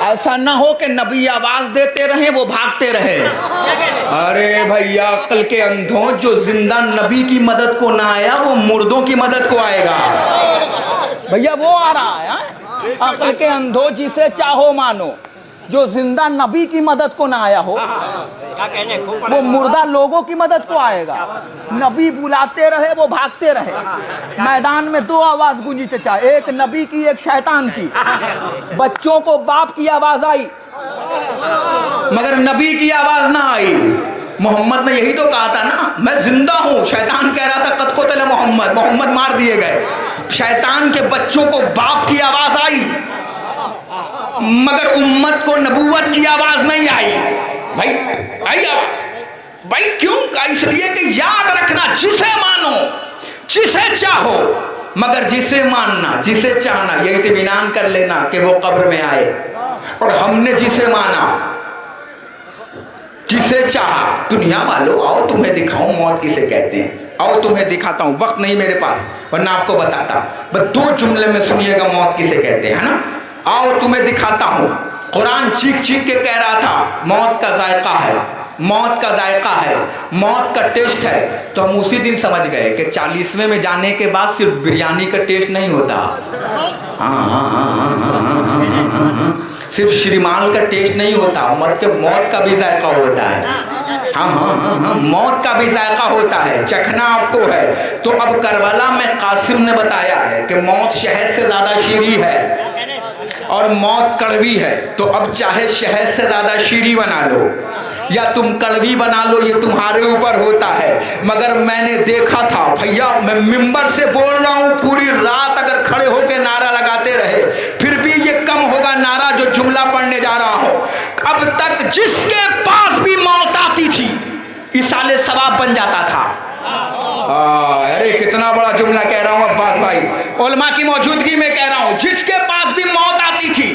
ऐसा ना हो कि नबी आवाज देते रहे वो भागते रहे। अरे भैया अक्ल के अंधों, जो जिंदा नबी की मदद को ना आया वो मुर्दों की मदद को आएगा। भैया वो आ रहा है, अक्ल के अंधों, जिसे चाहो मानो, जो जिंदा नबी की मदद को ना आया हो वो मुर्दा लोगों की मदद को आएगा। नबी बुलाते रहे वो भागते रहे। मैदान में दो आवाज गूंजी चचा, एक नबी की एक शैतान की। बच्चों को बाप की आवाज आई मगर नबी की आवाज ना आई। मोहम्मद ने यही तो कहा था ना, मैं जिंदा हूं। शैतान कह रहा था कद को तले मोहम्मद, मोहम्मद मार दिए गए। शैतान के बच्चों को बाप की आवाज आई मगर उम्मत को नबूवत की आवाज नहीं आई। भाई आई आवाज, भाई क्यों? इसलिए कि याद रखना, जिसे मानो, जिसे चाहो, मगर जिसे मानना, जिसे चाहना, ये इत्मीनान कर लेना कि वो कब्र में आए। और हमने जिसे माना, जिसे चाहा, दुनिया वालों आओ तुम्हें दिखाऊं मौत किसे कहते हैं, आओ तुम्हें दिखाता हूं। वक्त नहीं मेरे पास वरना आपको बताता, बस दो जुमले में सुनिएगा मौत किसे कहते हैं, है ना। आओ तुम्हें दिखाता हूं। कुरान चीख चीख के कह रहा था मौत का जायका है, मौत का जायका है, मौत का टेस्ट है। तो हम उसी दिन समझ गए कि 40वें में जाने के बाद सिर्फ बिरयानी का टेस्ट नहीं होता, सिर्फ श्रीमाल का टेस्ट नहीं होता, उम्र के मौत का भी जायका होता है। हाँ, मौत का भी जायका होता है, चखना आपको है। तो अब करबला में कासिम ने बताया है कि मौत शहद से ज्यादा शीरी है और मौत कड़वी है। तो अब चाहे शहद से ज्यादा शीरी बना लो या तुम कड़वी बना लो, ये तुम्हारे ऊपर होता है। मगर मैंने देखा था भैया, मैं मिंबर से बोल रहा हूँ, पूरी रात अगर खड़े होकर नारा लगाते रहे फिर भी ये कम होगा नारा जो जुमला पढ़ने जा रहा हूँ। अब तक जिसके पास भी मौत आती थी इसाले सवाब बन जाता था। अरे कितना इतना बड़ा जुमला कह रहा हूँ अब्बास भाई, उलमा की मौजूदगी में कह रहा हूँ, जिसके पास भी मौत आती थी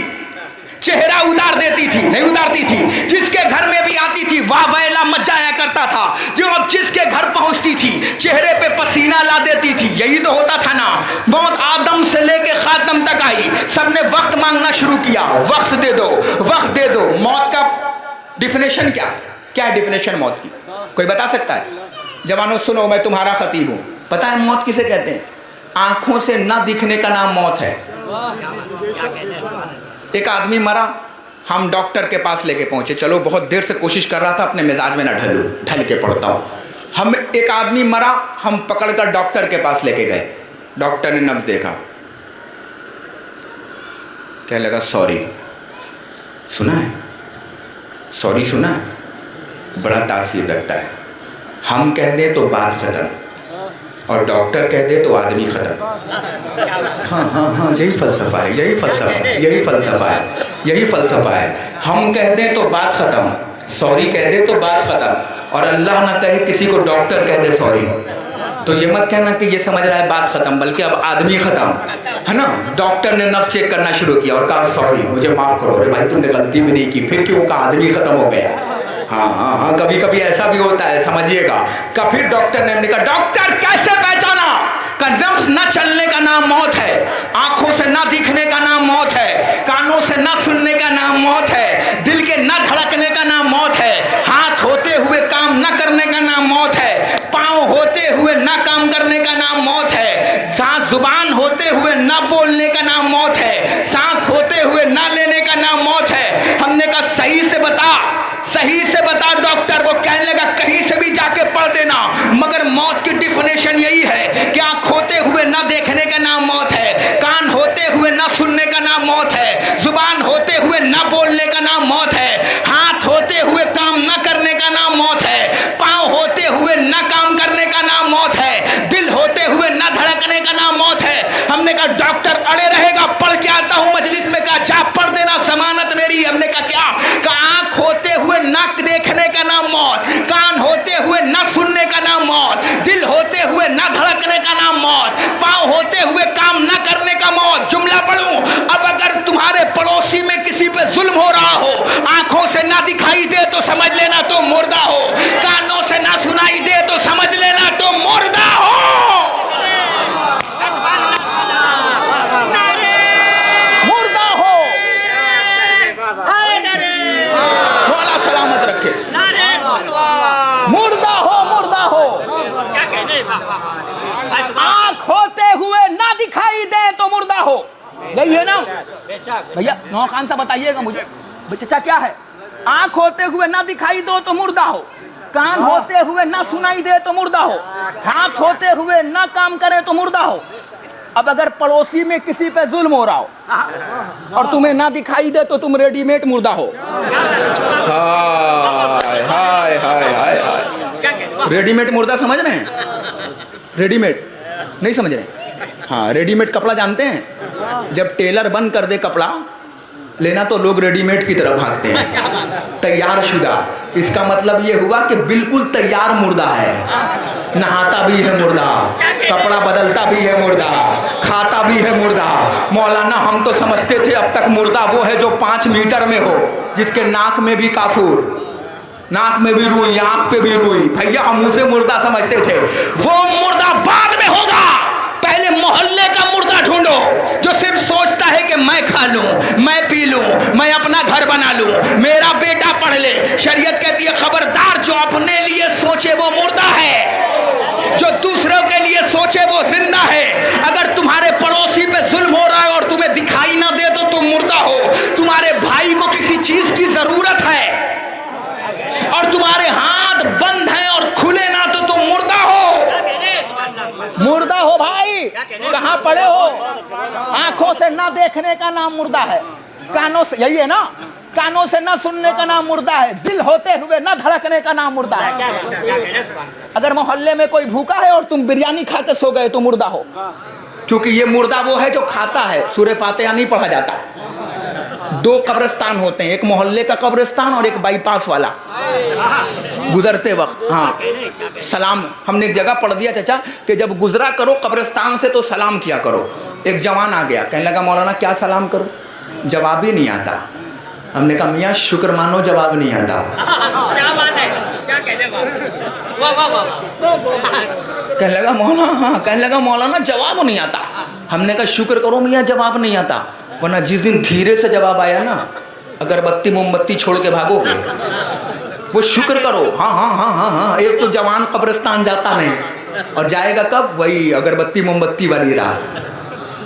चेहरा उतार देती थी, नहीं उतारती थी, जिसके घर में भी आती थी वाह वैला मच जाया करता था, जो अब जिसके घर पहुंचती थी चेहरे पे पसीना ला देती थी। यही तो होता था ना। मौत आदम से लेके खातम तक आई, सबने वक्त मांगना शुरू किया, वक्त दे दो, वक्त दे दो। मौत का डिफिनेशन क्या है डिफिनेशन मौत की? कोई बता सकता है? जवानों सुनो, मैं तुम्हारा खतीब हूं। पता है मौत किसे कहते हैं? आंखों से ना दिखने का नाम मौत है। एक आदमी मरा, हम डॉक्टर के पास लेके पहुंचे, चलो बहुत देर से कोशिश कर रहा था अपने मिजाज में ना ढल के पड़ता हूँ। हम एक आदमी मरा, हम पकड़कर डॉक्टर के पास लेके गए, डॉक्टर ने नब्ज देखा, कहने लगा सॉरी। सुना है सॉरी? सुना है? बड़ा तासीर लगता है। हम कह दें तो बात खत्म, और डॉक्टर कह दे तो आदमी खत्म। हाँ, यही फलसफा है, यही फलसफा है। हम कह दें तो बात खत्म, सॉरी कह दे तो बात खत्म, और अल्लाह ना कहे किसी को डॉक्टर कह दे सॉरी, तो ये मत कहना कि ये समझ रहा है बात खत्म, बल्कि अब आदमी खत्म है ना। डॉक्टर ने नफ्स चेक करना शुरू किया और कहा सॉरी, मुझे माफ करो, अरे भाई तुमने गलती भी नहीं की, फिर क्यों कहा आदमी खत्म हो गया। हाँ, कभी कभी ऐसा भी होता है, समझिएगा। फिर डॉक्टर ने कहा डॉक्टर कैसे पहचाना? नफ्स न चलने का नाम मौत है, आंखों से ना दिखने का नाम मौत है, कानों से ना सुनने का नाम मौत है, दिल के ना धड़कने का नाम मौत है, हाथ होते हुए काम न करने का नाम मौत है, पाँव होते हुए ना काम करने का नाम मौत है, सांस जुबान होते हुए ना बोलने का नाम मौत है, सांस होते हुए ना लेने का नाम मौत है। हमने कहा सही से बता डॉक्टर। वो कहने लगा कहीं से भी जाके पढ़ देना, मगर मौत की डिफिनेशन यही है कि आँख होते हुए ना देखने का नाम मौत है, कान होते हुए ना सुनने का नाम मौत है, जुबान होते हुए ना बोलने का नाम मौत है, हाथ होते हुए काम ना करने का नाम मौत है, पाँव होते हुए ना काम करने का नाम मौत है, दिल होते हुए ना धड़कने का नाम मौत है। हमने कहा डॉक्टर अड़े रहेगा, पढ़ के आता हूँ मजलिस में, कहा जा पढ़ देना, जमानत मेरी। हमने कहा क्या? कहा आँख होते हुए ना देखने का नाम मौत, कान होते हुए ना सुनने का नाम मौत, दिल होते हुए ना धड़कने का नाम मौत, पाँव होते हुए काम ना करने का मौत। जुमला पढ़ूं, अब अगर तुम्हारे पड़ोसी में किसी पे जुल्म हो रहा हो, आंखों से ना दिखाई दे तो समझ लेना तो मुर्दा हो, कानों से ना सुनाई दे तो समझ लेना तो मुर्दा हो। मुर्दा हो, मौला सलामत रखे। मुर्दा हो, आँख होते हुए ना दिखाई दे तो मुर्दा हो। यही है ना भैया? नौ खान सा बताइएगा मुझे चचा क्या है? आँख होते हुए ना दिखाई दो तो मुर्दा हो, कान होते हुए ना सुनाई दे तो मुर्दा हो, हाथ होते हुए ना काम करे तो मुर्दा हो। अब अगर पड़ोसी में किसी पे जुल्म हो रहा हो और तुम्हें ना दिखाई दे तो तुम रेडीमेड मुर्दा हो। हाय हाय हाय हाय। रेडीमेड मुर्दा समझ रहे हैं? रेडीमेड नहीं समझ रहे? हाँ, रेडीमेड कपड़ा जानते हैं? जब टेलर बंद कर दे कपड़ा लेना तो लोग रेडीमेड की तरफ भागते हैं, तैयार शुदा। इसका मतलब ये हुआ कि बिल्कुल तैयार मुर्दा है, नहाता भी है मुर्दा, कपड़ा बदलता भी है मुर्दा, खाता भी है मुर्दा। मौलाना हम तो समझते थे अब तक मुर्दा वो है जो 5 मीटर में हो, जिसके नाक में भी काफूर, नाक में भी रुई, आंख पे भी रुई। भैया हम उसे मुर्दा समझते थे। वो मुर्दा बाद में होगा, पहले मोहल्ले का मुर्दा ढूंढो जो सिर्फ सोचता है कि मैं खा लूं, मैं पी लूं, मैं अपना घर बना लूं, मेरा बेटा पढ़ ले। शरीयत कहती है खबरदार, जो अपने लिए सोचे वो मुर्दा है, जो दूसरों के लिए सोचे वो जिंदा है। अगर तुम्हारे पड़ोसी पे जुल्म हो रहा है और तुम्हें दिखाई ना दे तो तुम मुर्दा हो। तुम्हारे भाई को किसी चीज की जरूरत है और तुम्हारे हाथ बंद हैं और खुले ना तो तुम मुर्दा हो। मुर्दा हो भाई, कहाँ पड़े हो? आंखों से ना देखने का नाम मुर्दा है, कानों से, यही है ना, कानों से ना सुनने का नाम मुर्दा है, दिल होते हुए ना धड़कने का नाम मुर्दा है। अगर मोहल्ले में कोई भूखा है और तुम बिरयानी खा के सो गए तो मुर्दा हो, क्योंकि ये मुर्दा वो है जो खाता है। सूरह फातिहा नहीं पढ़ा जाता। 2 कब्रिस्तान होते हैं, एक मोहल्ले का कब्रिस्तान और एक बाईपास वाला। गुजरते वक्त, हाँ सलाम हमने एक जगह पढ़ दिया चाचा कि जब गुजरा करो कब्रिस्तान से तो सलाम किया करो। एक जवान आ गया, कहने लगा मौलाना क्या सलाम करो, जवाब ही नहीं आता। हमने कहा मियाँ शुक्र मानो जवाब नहीं आता। क्या बात है, क्या कहते हैं, वाह वाह वाह। कहने लगा मौलाना, हाँ कहने लगा मौलाना जवाब नहीं आता। हमने कहा शुक्र करो मियाँ जवाब नहीं आता, वरना जिस दिन धीरे से जवाब आया ना, अगरबत्ती मोमबत्ती छोड़ के भागोगे। वो शुक्र करो। हाँ हाँ हाँ हाँ हाँ। एक तो जवान कब्रिस्तान जाता नहीं, और जाएगा कब, वही अगरबत्ती मोमबत्ती वाली रात,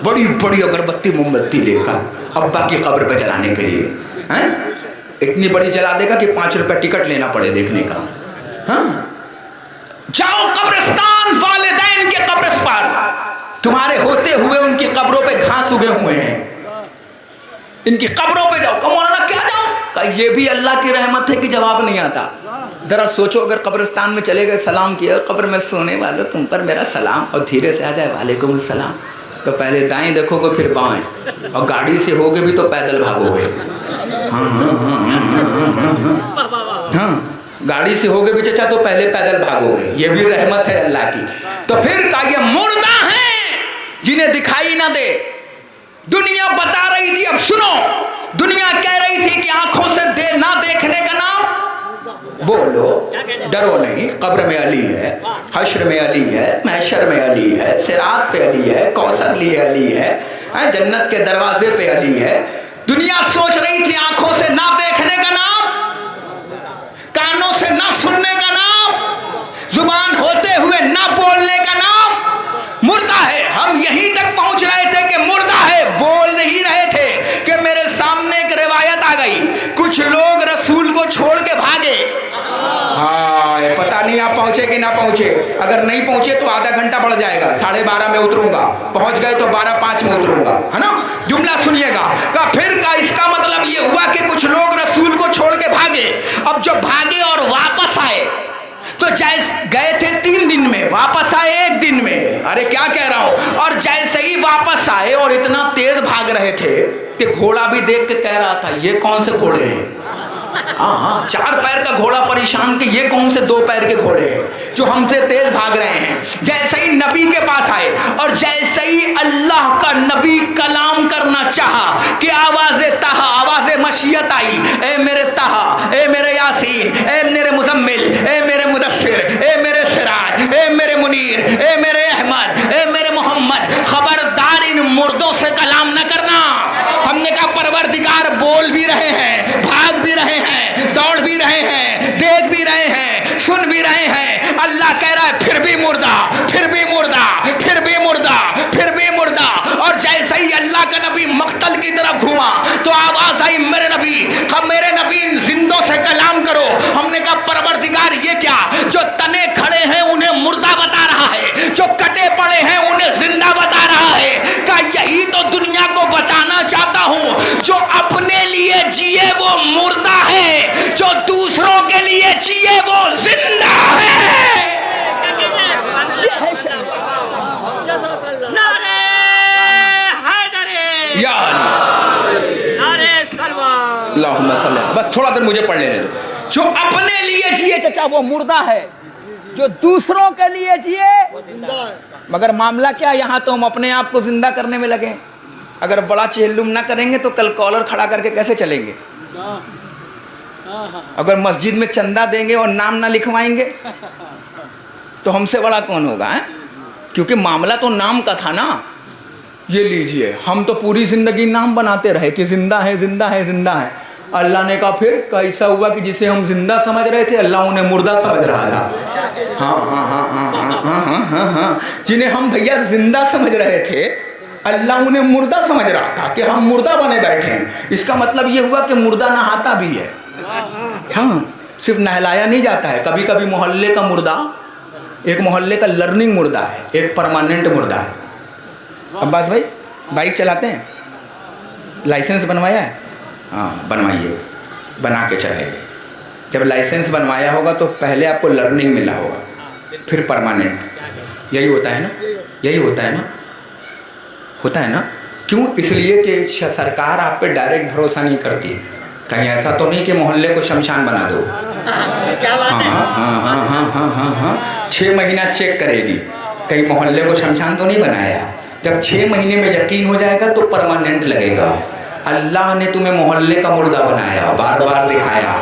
बड़ी बड़ी अगरबत्ती मोमबत्ती लेकर अब्बा की कब्र पे जलाने के लिए हैं। इतनी बड़ी जला देगा कि 5 रुपये टिकट लेना पड़े देखने का। हाँ जाओ कब्रिस्तान, वालिदैन के कब्र पर, तुम्हारे होते हुए उनकी कब्रों पे घास उगे हुए हैं, इनकी कब्रों पे जाओ। मौलाना क्या जाओ, कहा ये भी अल्लाह की रहमत है कि जवाब नहीं आता। जरा सोचो अगर कब्रिस्तान में चले गए, सलाम किया, कब्र में सोने वालों तुम पर मेरा सलाम, और धीरे से आ जाए वालेकुम सलाम, तो पहले दाएं देखोगे फिर बाएं, और गाड़ी से होगे भी तो पैदल भागोगे। हाँ हाँ हाँ हाँ हाँ हाँ, गाड़ी से होगे भी चचा तो पहले पैदल भागोगे, ये भी रहमत है अल्लाह की। तो फिर कहा ये मुर्दा हैं जिन्हें दिखाई ना दे। दुनिया बता रही थी, अब सुनो, दुनिया कह रही थी कि आंखों से ना देखने का नाम, बोलो डरो नहीं, कब्र में अली है, हश्र में अली है, महशर में अली है, सिरात पे अली है, कौसर लिए अली है, जन्नत के दरवाजे पे अली है। दुनिया सोच रही थी आंखों से ना देखने का नाम, कानों से ना सुनने का नाम, जुबान होते हुए ना बोलने का नाम मुर्दा है। हम यहीं तक पहुंच रहे थे कि मुर्दा है, बोल नहीं रहे थे कि मेरे सामने एक रिवायत आ गई, कुछ लोग रसूल को छोड़ के भागे। हाँ पता नहीं आप पहुंचे कि ना पहुंचे, अगर नहीं पहुंचे तो आधा घंटा बढ़ जाएगा, 12:30 में उतरूंगा, पहुंच गए तो 12:05 में उतरूंगा, है ना। जुमला सुनिएगा का फिर का इसका मतलब ये हुआ कि कुछ लोग रसूल को छोड़ के भागे। अब जो भागे और वापस आए तो जैसे गए थे 3 दिन में, वापस आए 1 दिन में, अरे क्या कह रहा हूं। और जैसे ही वापस आए और इतना तेज भाग रहे थे कि घोड़ा भी देख के कह रहा था ये कौन से घोड़े हैं। हाँ 4 पैर का घोड़ा परेशान कि ये कौन से 2 पैर के घोड़े हैं जो हमसे तेज भाग रहे हैं। जैसे ही नबी के पास आए और जैसे ही अल्लाह का नबी कलाम करना चाहा कि आवाज़े तहा, आवाज़े मशियत आई, ए मेरे तहा, ए मेरे यासीन, ए मेरे मुजम्मिल, ए मेरे मुदस्सिर, ए मेरे सिराज, ए मेरे मुनीर, ए मेरे अहमद, ए मेरे मोहम्मद, खबरदार इन मुर्दों से कलाम न करना। हमने कहा परवरदिगार बोल भी रहे हैं, भाग भी रहे हैं, दौड़ भी रहे हैं, देख भी रहे हैं, सुन भी रहे हैं। अल्लाह कह रहा है फिर भी मुर्दा, फिर भी मुर्दा, फिर भी मुर्दा, फिर भी मुर्दा। और जैसे ही अल्लाह का नबी मक्तल की तरफ घुमा तो आवाज आई मेरे नबी, अब मेरे नबी इन जिंदों से कलाम करो। हमने कहा परवरदिगार ये क्या, जो तने खड़े हैं उन्हें मुर्दा बता रहा है, जो कटे पड़े हैं उन्हें जिंदा बता रहा है। का यही तो दुनिया को बताना चाहता हूं, जो अपने लिए जिए वो मुर्दा है, जो दूसरों के लिए जिए वो जिंदा है। नारे हैदरी, या नारे सलमान। अल्लाहुम्मा सल्ली, बस थोड़ा देर मुझे पढ़ लेने दो। जो अपने लिए जिए चचा वो मुर्दा है, जो दूसरों के लिए जिए मगर मामला क्या, यहाँ तो हम अपने आप को जिंदा करने में लगे। अगर बड़ा चेहल्लुम ना करेंगे तो कल कॉलर खड़ा करके कैसे चलेंगे। अगर मस्जिद में चंदा देंगे और नाम ना लिखवाएंगे तो हमसे बड़ा कौन होगा है? क्योंकि मामला तो नाम का था ना। ये लीजिए, हम तो पूरी जिंदगी नाम बनाते रहे कि जिंदा है, जिंदा है, जिंदा है। अल्लाह ने कहा फिर कैसा हुआ कि जिसे हम जिंदा समझ रहे थे अल्लाह उन्हें मुर्दा समझ रहा था। हाँ हाँ हाँ हाँ हाँ हाँ हाँ हाँ, जिन्हें हम भैया जिंदा समझ रहे थे अल्लाह उन्हें मुर्दा समझ रहा था कि हम मुर्दा बने बैठे हैं। इसका मतलब ये हुआ कि मुर्दा नहाता भी है। हाँ, सिर्फ नहलाया नहीं जाता है। कभी कभी मोहल्ले का मुर्दा, एक मोहल्ले का लर्निंग मुर्दा है, एक परमानेंट मुर्दा है। अब्बास भाई बाइक चलाते हैं, लाइसेंस बनवाया है? हाँ बनवाइए, बना के चलाइए। जब लाइसेंस बनवाया होगा तो पहले आपको लर्निंग मिला होगा, फिर परमानेंट। यही होता है ना, यही होता है ना, होता है ना। क्यों? इसलिए कि सरकार आप पे डायरेक्ट भरोसा नहीं करती। कहीं ऐसा तो नहीं कि मोहल्ले को शमशान बना दो। क्या बात है? हाँ 6 महीना चेक करेगी कहीं मोहल्ले को शमशान तो नहीं बनाया। जब 6 महीने में यकीन हो जाएगा तो परमानेंट लगेगा। अल्लाह ने तुम्हें मोहल्ले का मुर्दा बनाया, बार बार दिखाया,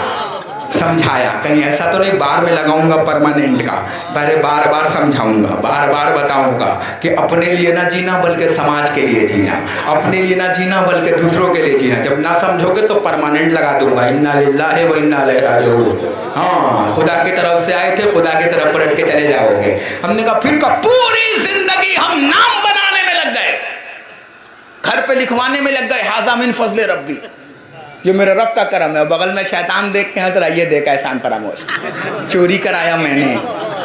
समझाया, कहीं ऐसा तो नहीं बार में लगाऊंगा परमानेंट का, पहले बार बार समझाऊंगा, बार बार बताऊंगा कि अपने लिए ना जीना बल्कि समाज के लिए जीना, अपने लिए ना जीना बल्कि दूसरों के लिए जीना। जब ना समझोगे तो परमानेंट लगा दूंगा, इन्ना लिल्लाहि व इन्ना इलैहि राजिऊन। हाँ, खुदा की तरफ से आए थे, खुदा की तरफ पलट के चले जाओगे। हमने कहा फिर का पूरी जिंदगी हम नाम बनाने में लग गए, घर पे लिखवाने में लग गए, हाज़ा मिन फज़्ल रब्बी, ये मेरे रब का करम है। बगल में शैतान देख के हंस रहा, ये देख एहसान फरामोश, चोरी कराया मैंने,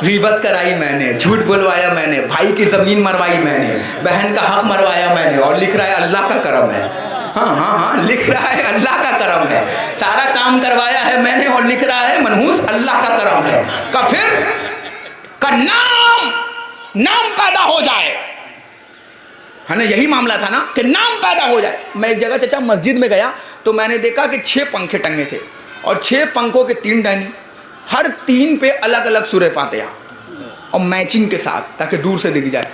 गिबत कराई मैंने, झूठ बुलवाया मैंने, भाई की ज़मीन मरवाई मैंने, बहन का हक मरवाया मैंने, और लिख रहा है अल्लाह का करम है। हाँ लिख रहा है अल्लाह का करम है, सारा काम करवाया है मैंने और लिख रहा है मनहूस अल्लाह का करम है। का फिर का नाम पैदा हो जाए, है ना, यही मामला था ना कि नाम पैदा हो जाए। मैं एक जगह चाचा मस्जिद में गया तो मैंने देखा कि 6 पंखे टंगे थे और 6 पंखों के 3 डैनी, हर 3 पे अलग अलग सूरह फातिहा और मैचिंग के साथ, ताकि दूर से दिख जाए।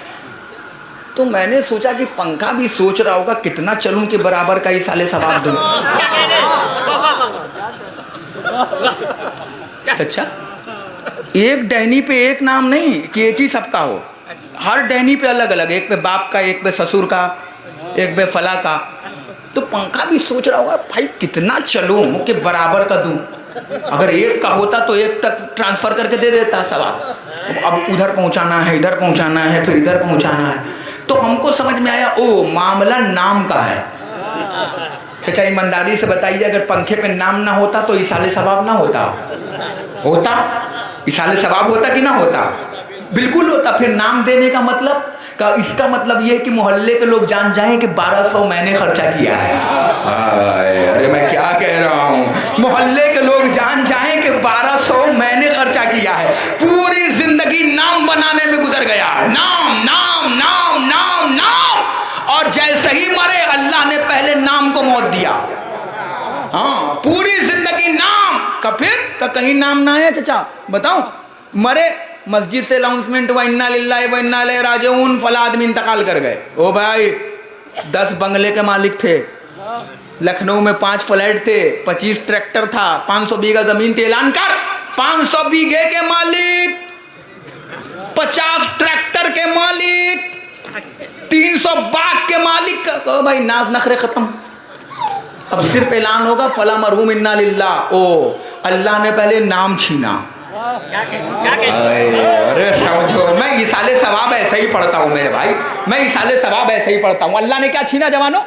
तो मैंने सोचा कि पंखा भी सोच रहा होगा कितना चलूं कि बराबर का ही साले सवाब दूं। अच्छा, एक डैनी पे एक नाम नहीं कि एक ही सबका हो, हर डैनी पे अलग अलग, एक पे बाप का, एक पे ससुर का, एक पे फला का। तो पंखा भी सोच रहा होगा भाई कितना चलूं कि बराबर का दूं, अगर एक का होता तो एक तक ट्रांसफर करके दे देता सवाब, अब उधर पहुंचाना है, इधर पहुंचाना है, फिर इधर पहुंचाना है। तो हमको समझ में आया ओ मामला नाम का है। चाचा ईमानदारी से बताइए, अगर पंखे पे नाम ना होता तो इसाले सवाब ना होता, इसाले सवाब होता कि ना होता? बिल्कुल होता। फिर नाम देने का मतलब इसका मतलब ये है कि मोहल्ले के लोग जान जाएं कि 1200 मैंने खर्चा किया है। अरे मैं क्या कह रहा हूँ, मोहल्ले के लोग जान जाएं कि 1200 मैंने खर्चा किया है। पूरी जिंदगी नाम बनाने में गुजर गया, नाम नाम नाम नाम नाम, और जैसे ही मरे अल्लाह ने पहले नाम को मौत दिया। हाँ, पूरी जिंदगी नाम का, फिर का कहीं नाम ना है चाचा, बताओ, मरे मस्जिद से अनाउंसमेंट हुआ इन्ना लिल्लाहि व इन्ना इलैहि राजिऊन, फला आदमी इंतकाल कर गए। ओ भाई 10 बंगले के मालिक थे, लखनऊ में 5 फ्लैट थे, 25 ट्रैक्टर था, 500 बीघा जमीन थी, ऐलान कर 500 बीघे के मालिक, 50 ट्रैक्टर के मालिक, 300 बाग के मालिक। ओ भाई नाज नखरे खत्म, अब सिर्फ ऐलान होगा फला मरहूम इन्ना लिल्लाह। ओ अल्लाह ने पहले नाम छीना। अरे समझो, मैं इसाले सवाब ऐसे ही पढ़ता हूँ मेरे भाई, मैं इसाले सवाब ऐसे ही पढ़ता हूँ। अल्लाह ने क्या छीना जवानों?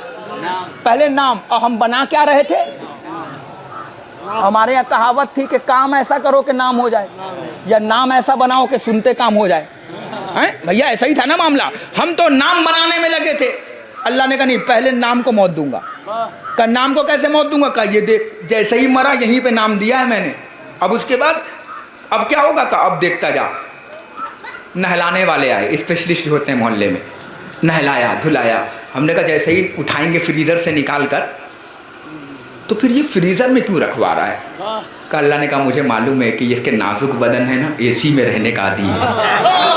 पहले नाम। और हम बना क्या रहे थे? हमारे यहाँ कहावत थी कि काम ऐसा करो कि नाम हो जाए, या नाम ऐसा बनाओ कि सुनते काम हो जाए। हैं भैया, ऐसा ही था ना मामला। हम तो नाम बनाने में लगे थे, अल्लाह ने कहा नहीं पहले नाम को मौत दूंगा। का नाम को कैसे मौत दूंगा? का ये देख, जैसे ही मरा यहीं पे नाम दिया है मैंने, अब उसके बाद अब क्या होगा? का अब देखता जा। नहलाने वाले आए, स्पेशलिस्ट होते हैं मोहल्ले में, नहलाया धुलाया। हमने कहा जैसे ही उठाएंगे फ्रीज़र से निकाल कर, तो फिर ये फ्रीज़र में क्यों रखवा रहा है? का अल्लाह ने कहा मुझे मालूम है कि इसके नाजुक बदन है ना, एसी में रहने का आदी है।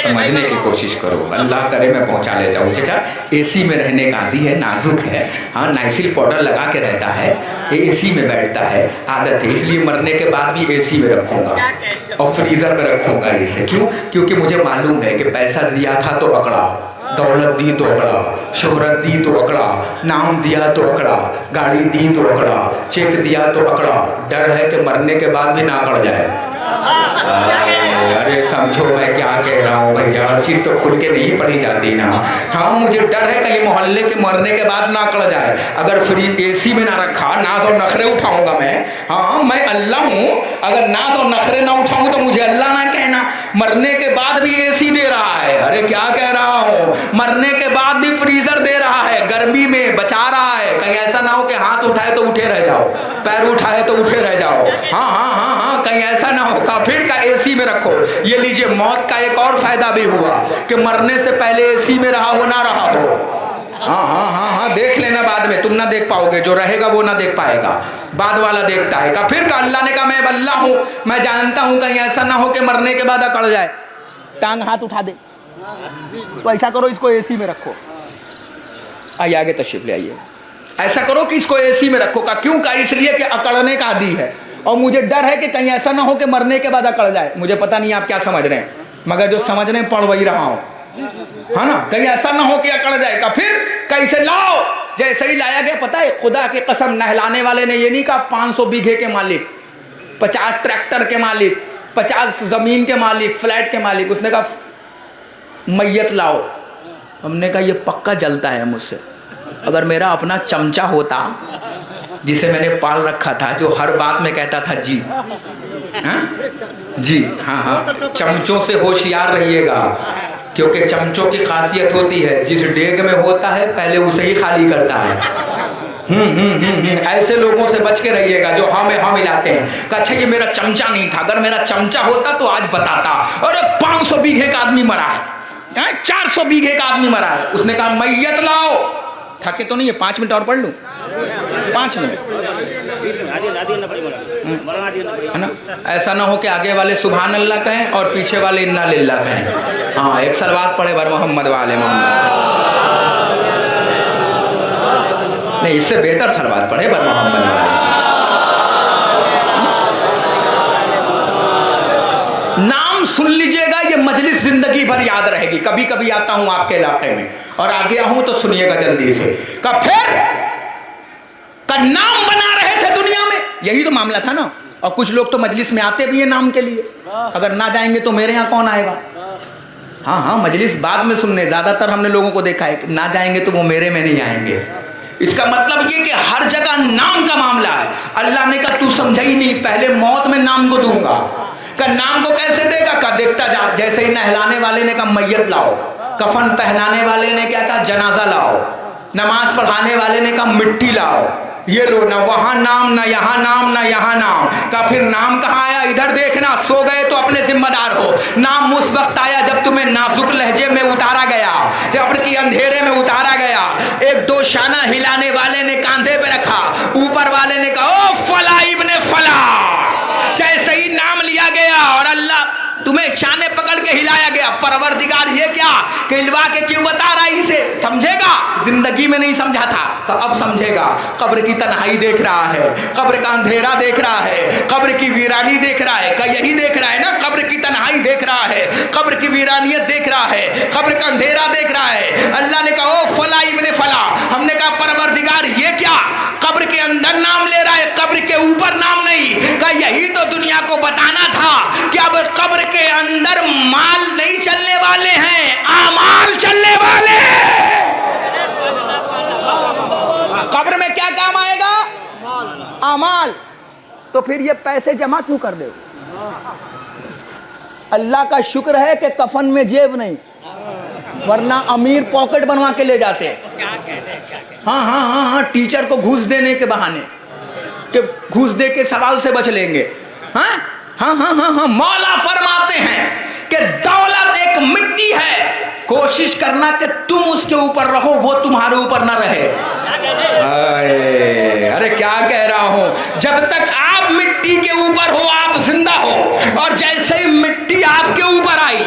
समझने की कोशिश करो, अल्लाह करे मैं पहुंचा ले जाऊँ। चाचा एसी में रहने का आदी है, नाजुक है, हाँ नाइसिल पाउडर लगा के रहता है, ये एसी में बैठता है, आदत है, इसलिए मरने के बाद भी एसी में रखूँगा और फ्रीज़र में रखूँगा इसे। क्यों? क्योंकि मुझे मालूम है कि पैसा दिया था तो अकड़ा, दौलत दी तो अकड़ा, शोहरत दी तो अकड़ा, नाम दिया तो अकड़ा, गाड़ी दी तो अकड़ा, चेक दिया तो अकड़ा, डर है कि मरने के बाद भी ना अकड़ जाए। अरे समझो मैं क्या कह रहा हूँ भैया, हर चीज़ तो खुल के नहीं पड़ी जाती ना। हाँ मुझे डर है कहीं मोहल्ले के मरने के बाद ना अकड़ जाए। अगर फ्री एसी में ना रखा, नाज और नखरे उठाऊंगा मैं। हाँ मैं अल्लाह हूँ, अगर नाज और नखरे ना उठाऊँ तो मुझे अल्लाह ना कहना। मरने के बाद भी एसी दे रहा है, अरे क्या कह रहा हूँ, मरने के बाद भी फ्रीजर दे रहा है, गर्मी में बचा रहा है। कहीं ऐसा ना हो कि हाथ उठाए तो उठे रह जाओ, पैर उठाए तो उठे रह जाओ। हाँ हाँ हाँ हाँ, कहीं ऐसा ना हो, काफिर का एसी में रखो। ये लीजिए, मौत का एक और फायदा भी हुआ कि मरने से पहले एसी में रहा हो ना रहा हो। हाँ हाँ हाँ हाँ, देख लेना बाद में, तुम ना देख पाओगे, जो रहेगा वो ना देख पाएगा, बाद वाला देखता है। कहा फिर कहा अल्लाह ने कहा मैं अल्लाह हूँ, मैं जानता हूँ कहीं ऐसा ना हो कि मरने के बाद अकड़ जाए, टांग हाथ उठा दे। तो ऐसा करो इसको एसी में रखो। आइए आगे तशरीफ ले आइए। ऐसा करो कि इसको एसी में रखो। का क्यों? का इसलिए कि अकड़ने का आदी है और मुझे डर है कि कहीं ऐसा ना हो कि मरने के बाद अकड़ जाए। मुझे पता नहीं आप क्या समझ रहे हैं, मगर जो समझ रहे हैं पढ़ वही रहा हूँ, है ना। कहीं ऐसा ना हो कि अकड़ जाए। का फिर कैसे लाओ? जैसे ही लाया गया, पता है खुदा की कसम, नहलाने वाले ने ये नहीं कहा 500 बीघे के मालिक, 50 ट्रैक्टर के मालिक, 50 जमीन के मालिक, फ्लैट के मालिक, उसने कहा मैयत लाओ। हमने कहा ये पक्का जलता है मुझसे। अगर मेरा अपना चमचा होता जिसे मैंने पाल रखा था, जो हर बात में कहता था जी हाँ जी हाँ हाँ, चमचों से होशियार रहिएगा, क्योंकि चमचों की खासियत होती है जिस डेग में होता है पहले उसे ही खाली करता है। ऐसे लोगों से बच के रहिएगा जो हाँ में हाँ मिलाते हैं। अच्छा ये मेरा चमचा नहीं था, अगर मेरा चमचा होता तो आज बताता, अरे 500 बीघे का आदमी मरा है, 400 बीघे का आदमी मरा है। उसने कहा मैयत लाओ। थके तो नहीं है, 5 मिनट और पढ़ लूँ, 5 मिनट, है ना। ऐसा ना हो कि आगे वाले सुभान अल्लाह कहें और पीछे वाले इन्ना लिल्लाह कहें। हाँ, एक सलवात पढ़े बर मोहम्मद वाले मोहम्मद, नहीं इससे बेहतर सलवात पढ़े बर मोहम्मद वाले। नाम सुन लीजिएगा, ये मजलिस जिंदगी भर याद रहेगी। कभी कभी आता हूं आपके इलाके में और आ गया हूं तो सुनिएगा जल्दी से। का फिर का नाम बना रहे थे दुनिया में, यही तो मामला था ना। और कुछ लोग तो मजलिस में आते भी हैं नाम के लिए, अगर ना जाएंगे तो मेरे यहाँ कौन आएगा। हाँ हाँ, मजलिस बाद में सुनने, ज्यादातर हमने लोगों को देखा है ना जाएंगे तो वो मेरे में नहीं आएंगे। इसका मतलब ये कि हर जगह नाम का मामला है। अल्लाह ने कहा तू समझा ही नहीं, पहले मौत में नाम को दूंगा। का नाम को कैसे देगा? का देखता जा। जैसे ही नहलाने वाले ने कहा मैयत लाओ, कफन पहनाने वाले ने क्या कहा जनाजा लाओ, नमाज पढ़ाने वाले ने कहा मिट्टी लाओ। ये लो, ना वहाँ नाम, ना यहाँ नाम, ना यहाँ नाम। का फिर नाम कहाँ आया? इधर देखना, सो गए तो अपने जिम्मेदार हो। नाम उस वक्त आया जब तुम्हें नाजुक लहजे में उतारा गया, जब की अंधेरे में उतारा गया। एक दो शाना हिलाने वाले ने कांधे पे रखा, ऊपर वाले ने कहा ओ फला इब्ने फला। जैसे ही नाम लिया गया और अल्लाह तुम्हें शाने पकड़ के हिलाया गया, परवरदिगार ये क्या कहलवा के क्यों बता रहा है इसे? समझेगा? जिंदगी में नहीं समझा था, अब समझेगा। कब्र की तन्हाई देख रहा है, कब्र का अंधेरा देख रहा है, कब्र की वीरानी देख रहा है। का यही देख रहा है ना, कब्र की तन्हाई देख रहा है, कब्र की वीरानियत देख रहा है, कब्र का अंधेरा देख रहा है। अल्लाह ने कहा ओ फला इब्ने फला। हमने कहा परवरदिगार ये क्या, कब्र के अंदर नाम ले रहा है, कब्र के ऊपर नाम नहीं। का यही तो दुनिया को बताना था कि अब कब्र के अंदर माल नहीं चलने वाले हैं, आमाल चलने वाले। कब्र में क्या काम आएगा? आमाल। तो फिर ये पैसे जमा क्यों कर दे? अल्लाह का शुक्र है कि कफन में जेब नहीं, वरना अमीर पॉकेट बनवा के ले जाते। हाँ हाँ हाँ हाँ, टीचर को घूस देने के बहाने कि घूस दे के सवाल से बच लेंगे। हाँ हाँ हाँ हाँ हाँ, मौला फरमाते हैं कि दौलत एक मिट्टी है, कोशिश करना कि तुम उसके ऊपर रहो, वो तुम्हारे ऊपर ना रहे। अरे क्या कह रहा हूं, जब तक आप मिट्टी के ऊपर हो आप जिंदा हो, और जैसे ही मिट्टी आपके ऊपर आई,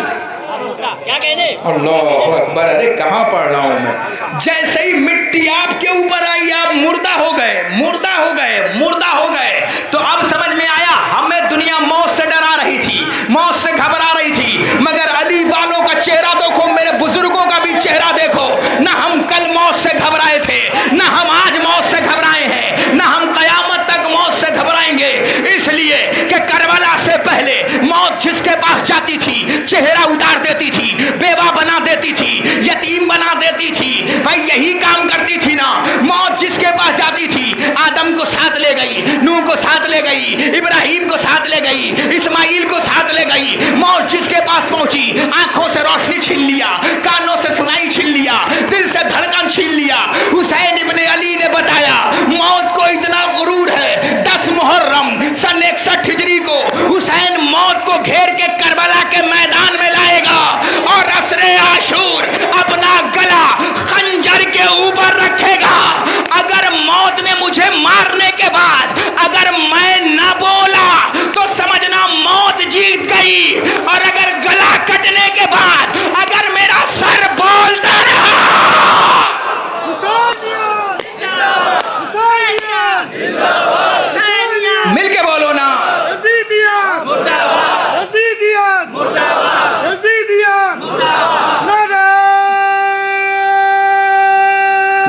क्या कहने? अल्लाह अकबर, अरे कहाँ पढ़ रहा हूं मैं। जैसे ही मिट्टी आपके ऊपर आई आप मुर्दा हो गए, मुर्दा हो गए, मुर्दा हो गए। तो अब समझ में आया, हमें दुनिया मौत से डरा रही थी, मौत से घबरा रही थी, मगर अली वालों का चेहरा देखो, मेरे बुजुर्गों का भी चेहरा देखो। ना हम कल मौत से घबराए थे, ना हम आज मौत से घबराए हैं, ना हम कयामत तक मौत से घबराएंगे। इसलिए कि करबला से पहले मौत जिसके पास जाती थी चेहरा उतार देती थी, बेवा बना देती थी, यतीम बना देती थी। भाई यही काम करती थी ना। मौत जिसके पास जाती थी, आदम को साथ ले गई, नूह को साथ ले गई, इब्राहिम को साथ ले गई, इस्माइल को साथ ले गई। मौत जिसके पास पहुंची, आंखों से रोशनी छीन लिया, कानों से सुनाई छीन लिया, दिल से धड़कन छीन लिया। हुसैन इब्ने अली ने बताया, मौत को इतना गुरूर है, 10 मुहर्रम सन 61 हिजरी को हुसैन मौत को घेर के करबला के मैदान में लाएगा और असरे आशूर अपना गला खंजर के ऊपर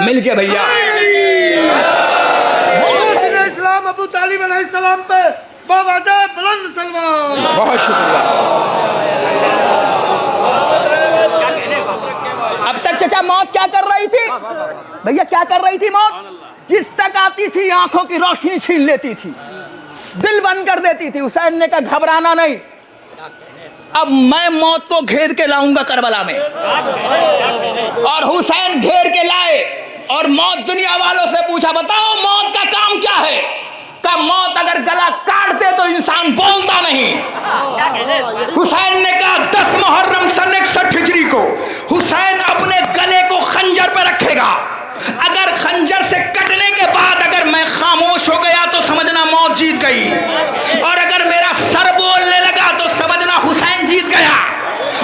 मिल गया भैया। मोहसिन इस्लाम अबू तालिब अलैहिस्सलाम पे बावजह बुलंद सलवान। बहुत शुक्रिया। अब तक चचा मौत क्या कर रही थी भैया, क्या कर रही थी मौत? जिस तक आती थी आंखों की रोशनी छीन लेती थी, दिल बंद कर देती थी। हुसैन ने कहा घबराना नहीं, अब मैं मौत को घेर के लाऊंगा करबला में। और हुसैन घेर के लाए और मौत दुनिया वालों से पूछा, बताओ मौत का काम क्या है? का मौत अगर गला काट दे तो इंसान बोलता नहीं। हुसैन ने कहा 10 मुहर्रम सन 61 हिजरी को हुसैन अपने गले को खंजर पर रखेगा। अगर खंजर से कटने के बाद अगर मैं खामोश हो गया तो समझना मौत जीत गई, और अगर मेरा सर बोलने लगा तो समझना हुसैन जीत गया।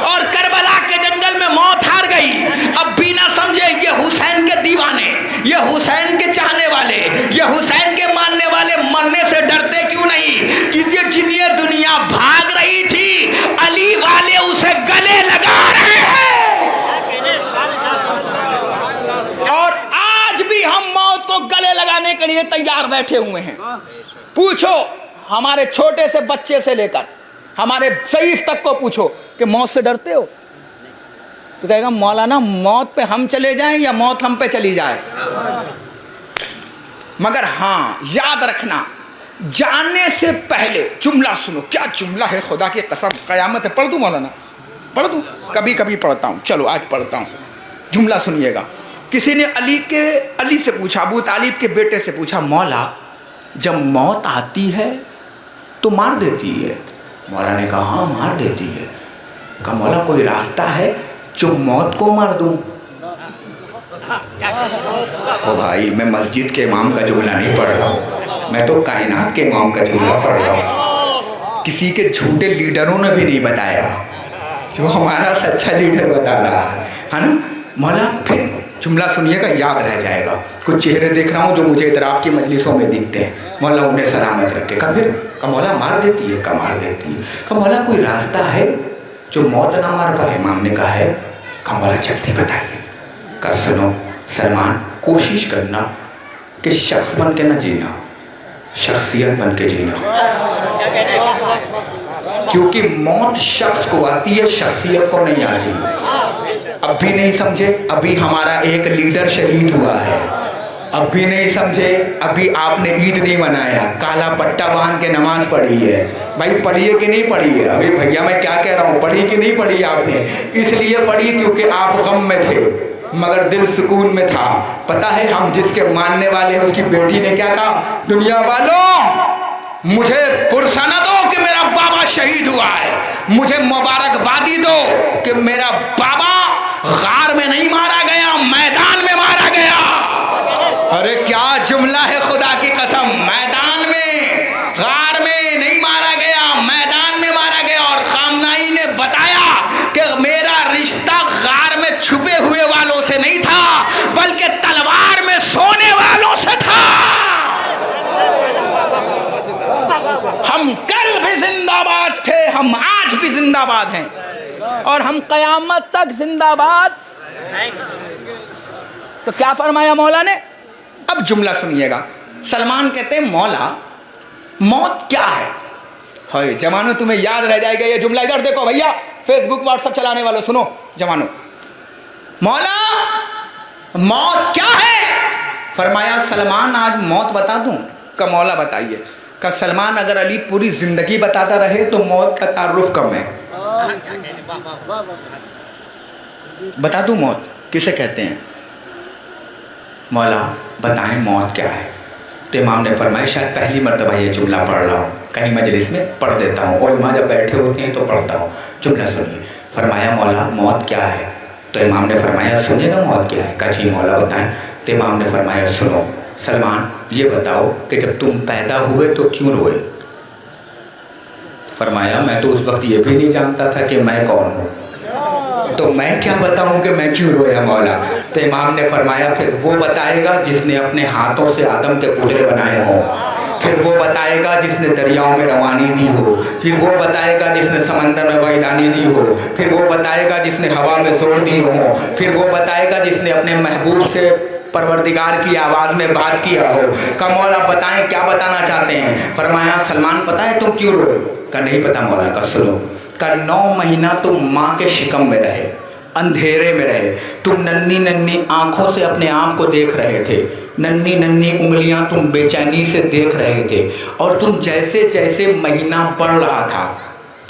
और करबला के जंगल में मौत हार गई। अब भी ना समझे ये हुसैन के दीवाने, ये हुसैन के चाहने वाले, ये हुसैन के मानने वाले मरने से डरते क्यों नहीं? कि ये जिन्हें दुनिया भाग रही थी, अली वाले उसे गले लगा रहे हैं। और आज भी हम मौत को गले लगाने के लिए तैयार बैठे हुए हैं। पूछो हमारे छोटे से बच्चे से लेकर हमारे ज़ईफ तक को पूछो कि मौत से डरते हो, तो कहेगा मौलाना मौत पे हम चले जाएं या मौत हम पे चली जाए। मगर हाँ याद रखना, जाने से पहले जुमला सुनो। क्या जुमला है, खुदा की कसम, कयामत है। पढ़ दूं मौलाना, पढ़ दूं? कभी कभी पढ़ता हूँ, चलो आज पढ़ता हूँ। जुमला सुनिएगा। किसी ने अली से पूछा, अबू तालिब के बेटे से पूछा, मौला जब मौत आती है तो मार देती है? मौला ने कहा हाँ मार देती है। कहा मौला कोई रास्ता है जो मौत को मार दूं? ओ भाई मैं मस्जिद के इमाम का जुमला नहीं पढ़ रहा हूँ, मैं तो कायनात के इमाम का जुमला पढ़ रहा हूँ। किसी के झूठे लीडरों ने भी नहीं बताया, जो हमारा सच्चा लीडर बता रहा है ना। मौला फिर जुमला सुनिएगा, याद रह जाएगा। कुछ चेहरे देख रहा हूँ जो मुझे इतराफ़ की मजलिसों में दिखते हैं, मौला उन्हें सलामत रखे। का फिर का मौला मार देती है? का मार देती है। का मौला कोई रास्ता है जो मौत ना मार पाए? इमाम ने कहा है। का मौला जल्दी बताइए। का सुनो सलमान, कोशिश करना कि शख्स बन के ना जीना, शख्सियत बन के जीना, क्योंकि मौत शख्स को आती है, शख्सियत को नहीं आती। अब भी नहीं समझे? अभी हमारा एक लीडर शहीद हुआ है। अब भी नहीं समझे? अभी आपने ईद नहीं मनाया, काला पट्टा बांध के नमाज पढ़ी है। भाई पढ़िए कि नहीं पढ़ी है? अभी भैया मैं क्या कह रहा हूँ, पढ़ी कि नहीं पढ़ी आपने? इसलिए पढ़ी क्योंकि आप गम में थे मगर दिल सुकून में था। पता है हम जिसके मानने वाले हैं उसकी बेटी ने क्या कहा? दुनिया वालों मुझे पुरसाना दो कि मेरा बाबा शहीद हुआ है, मुझे मुबारकबादी दो कि मेरा बाबा गार में नहीं मारा गया, मैदान में मारा गया। अरे क्या जुमला है, खुदा की कसम, मैदान में, गार में नहीं मारा गया, मैदान में मारा गया। और खामनाई ने बताया कि मेरा रिश्ता गार में छुपे हुए वालों से नहीं था बल्कि तलवार में सोने वालों से था। हम कल भी जिंदाबाद थे, हम आज भी जिंदाबाद हैं और हम कयामत तक जिंदाबाद। तो क्या फरमाया मौला ने? अब जुमला सुनिएगा। सलमान कहते हैं मौला मौत क्या है? हाय जवानों तुम्हें याद रह जाएगा ये जुमला। इधर देखो भैया, फेसबुक व्हाट्सएप चलाने वालों सुनो जवानों। मौला मौत क्या है? फरमाया सलमान आज मौत बता दूं? का मौला बताइए। का सलमान अगर अली पूरी जिंदगी बताता रहे तो मौत का तारुफ कम है। बता दूं मौत किसे कहते हैं? मौला बताएं मौत क्या है? तो इमाम ने फरमाया शायद पहली मर्तबा ये जुमला पढ़ रहा हूँ, कहीं मजलिस में पढ़ देता हूँ और इमाम जब बैठे होते हैं तो पढ़ता हूँ। जुमला सुनिए। फरमाया मौला मौत क्या है? तो इमाम ने फरमाया सुनिएगा मौत क्या है? कहा जी मौला बताएं। तो इमाम ने फरमाया सुनो सलमान ये बताओ कि जब तुम पैदा हुए तो क्यों रोए? फरमाया मैं तो उस वक्त ये भी नहीं जानता था कि मैं कौन हूँ, तो मैं क्या बताऊं कि मैं क्यों रोया मौला? तो इमाम ने फरमाया फिर वो बताएगा जिसने अपने हाथों से आदम के पुतले बनाए हों, फिर वो बताएगा जिसने दरियाओं में रवानी दी हो, फिर वो बताएगा जिसने समंदर में वैदानी दी हो, फिर वो बताएगा जिसने हवा में जोर दी हो, फिर वो बताएगा जिसने अपने महबूब से परवरदिगार की आवाज़ में बात किया हो। कहा मौला बताएं क्या बताना चाहते हैं। फरमाया सलमान पता है तुम क्यों रोए? कहा नहीं पता मौला। कहा सुनो। कहा 9 महीना तुम माँ के शिकम में रहे, अंधेरे में रहे, तुम नन्ही नन्ही आँखों से अपने आप को देख रहे थे, नन्ही नन्ही उंगलियां तुम बेचैनी से देख रहे थे, और तुम जैसे जैसे महीना बढ़ रहा था,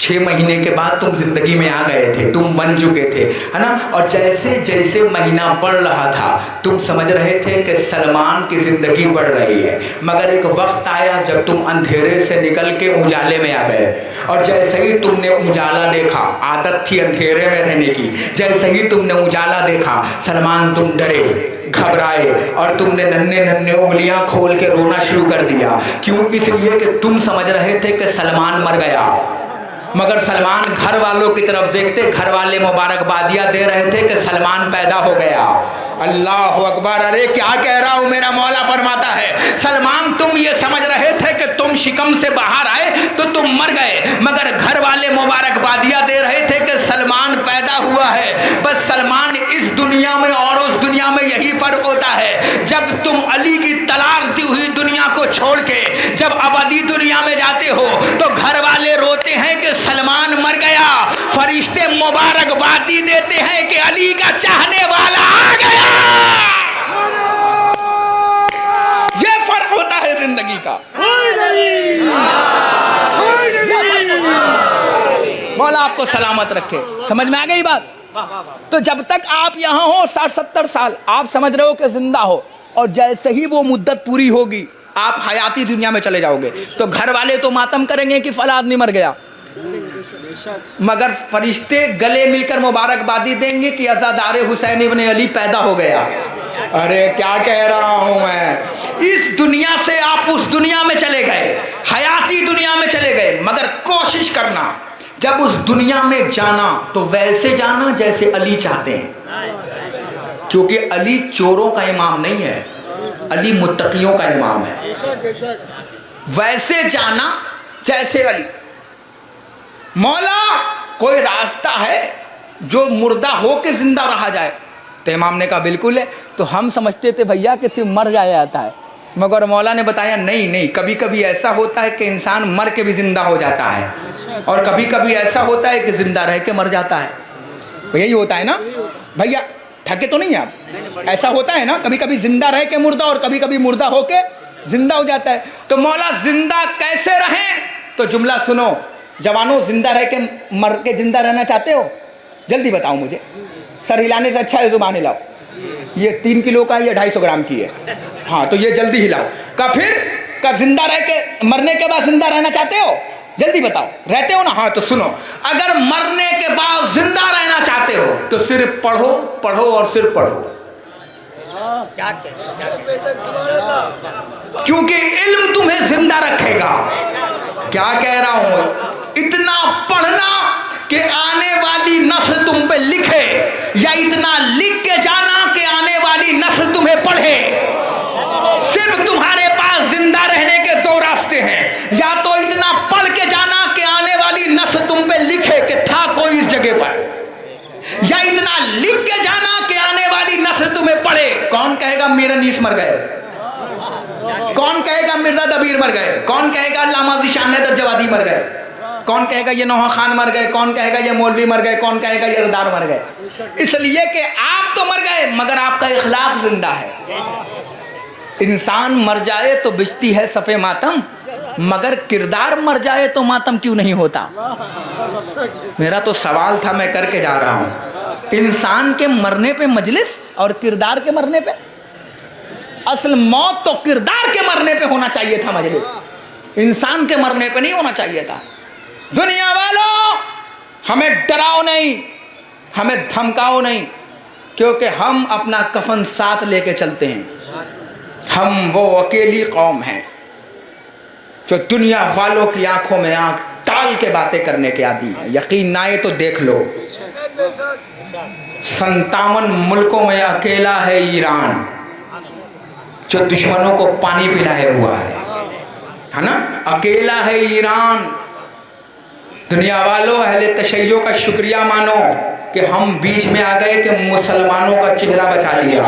6 महीने के बाद तुम ज़िंदगी में आ गए थे, तुम बन चुके थे, है ना। और जैसे जैसे महीना बढ़ रहा था तुम समझ रहे थे कि सलमान की ज़िंदगी बढ़ रही है, मगर एक वक्त आया जब तुम अंधेरे से निकल के उजाले में आ गए, और जैसे ही तुमने उजाला देखा, आदत थी अंधेरे में रहने की, जैसे ही तुमने उजाला देखा सलमान तुम डरे, घबराए, और तुमने नन्हे नन्हे उंगलियां खोल के रोना शुरू कर दिया। क्यों? इसलिए कि तुम समझ रहे थे कि सलमान मर गया, मगर सलमान घर वालों की तरफ देखते, घर वाले मुबारकबादियाँ दे रहे थे कि सलमान पैदा हो गया। अल्लाह अकबर। अरे क्या कह रहा हूँ, मेरा मौला फरमाता है सलमान तुम ये समझ रहे थे कि तुम शिकम से बाहर आए तो तुम मर गए, मगर घर वाले मुबारकबादियाँ दे रहे थे कि सलमान पैदा हुआ है। बस सलमान इस दुनिया में और उस दुनिया में यही फ़र्क होता है, जब तुम अली की तलाक दी हुई दुनिया को छोड़ के जब अबदी दुनिया में जाते हो तो घर वाले रोते हैं कि सलमान मर गया, फरिश्ते मुबारकबादी देते हैं कि अली का चाहने वाला आ गया। ये फर्क होता है जिंदगी का। मौला आपको सलामत रखे। समझ में आ गई बात? तो जब तक आप यहाँ हो 60-70 साल आप समझ रहे हो कि जिंदा हो, और जैसे ही वो मुद्दत पूरी होगी आप हयाती दुनिया में चले जाओगे, तो घर वाले तो मातम करेंगे कि फला आदमी मर गया, मगर फरिश्ते गले मिलकर मुबारकबादी देंगे कि अज़ादारे हुसैन इब्ने अली पैदा हो गया। अरे क्या कह रहा हूं मैं, इस दुनिया से आप उस दुनिया में चले गए, हयाती दुनिया में चले गए, मगर कोशिश करना जब उस दुनिया में जाना तो वैसे जाना जैसे अली चाहते हैं, क्योंकि अली चोरों का इमाम नहीं है, अली मुत्तकियों का इमाम है। वैसे जाना जैसे अली। मौला कोई रास्ता है जो मुर्दा हो के जिंदा रहा जाए? तो इमाम ने कहा बिल्कुल है। तो हम समझते थे भैया कि सिर्फ मर जाया जाता है, मगर मौला ने बताया नहीं नहीं, कभी कभी ऐसा होता है कि इंसान मर के भी जिंदा हो जाता है, और कभी कभी ऐसा होता है कि जिंदा रह के मर जाता है। यही होता है ना भैया, थके तो नहीं आप? ऐसा होता है ना, कभी कभी जिंदा रह के मुर्दा और कभी कभी मुर्दा हो के जिंदा हो जाता है। तो मौला जिंदा कैसे रहें? तो जुमला सुनो जवानों, जिंदा रह के मर के जिंदा रहना चाहते हो? जल्दी बताओ मुझे, सर हिलाने से अच्छा है जुबान हिलाओ। ये 3 किलो का, ये 250 ग्राम की है। हाँ तो ये जल्दी हिलाओ। का फिर का जिंदा रह के, मरने के बाद जिंदा रहना चाहते हो? जल्दी बताओ, रहते हो ना? हाँ तो सुनो, अगर मरने के बाद जिंदा रहना चाहते हो तो सिर्फ पढ़ो पढ़ो और सिर्फ पढ़ो, क्योंकि इल्म तुम्हें जिंदा रखेगा। क्या कह रहा हूं, इतना पढ़ना कि आने वाली नस्ल तुम पे लिखे, या इतना लिख के जाना कि आने वाली नस्ल तुम्हें पढ़े। सिर्फ तुम्हारे पास जिंदा रहने के 2 रास्ते हैं, या तो इतना पढ़ के जाना कि आने वाली नस्ल तुम पे लिखे कि था कोई इस जगह पर, या इतना लिख के जाना कि आने वाली नस्ल तुम्हें पढ़े। कौन कहेगा मीर अनीस मर गए? कौन कहेगा मिर्जा दबीर मर गए? कौन कहेगा अल्लामा ज़िशान हैदर जवादी मर गए? कौन कहेगा ये नौहा खान मर गए? कौन कहेगा ये मौलवी मर गए? कौन कहेगा ये रदार मर गए? इसलिए कि आप तो मर गए मगर आपका इखलाक जिंदा है। इंसान मर जाए तो बिजती है सफ़े मातम, मगर किरदार मर जाए तो मातम क्यों नहीं होता? मेरा तो सवाल था, मैं करके जा रहा हूँ। इंसान के मरने पे मजलिस और किरदार के मरने पे, असल मौत तो किरदार के मरने पे होना चाहिए था मजलिस, इंसान के मरने पे नहीं होना चाहिए था। दुनिया वालों हमें डराओ नहीं, हमें धमकाओ नहीं, क्योंकि हम अपना कफन साथ लेके चलते हैं। हम वो अकेली कौम हैं जो दुनिया वालों की आंखों में आंख डाल के बातें करने के आदी हैं। यकीन ना आए तो देख लो, 57 मुल्कों में अकेला है ईरान जो दुश्मनों को पानी पिलाए हुआ है ना? अकेला है ईरान। दुनिया वालों अहले तशय्यो का शुक्रिया मानो कि हम बीच में आ गए कि मुसलमानों का चेहरा बचा लिया।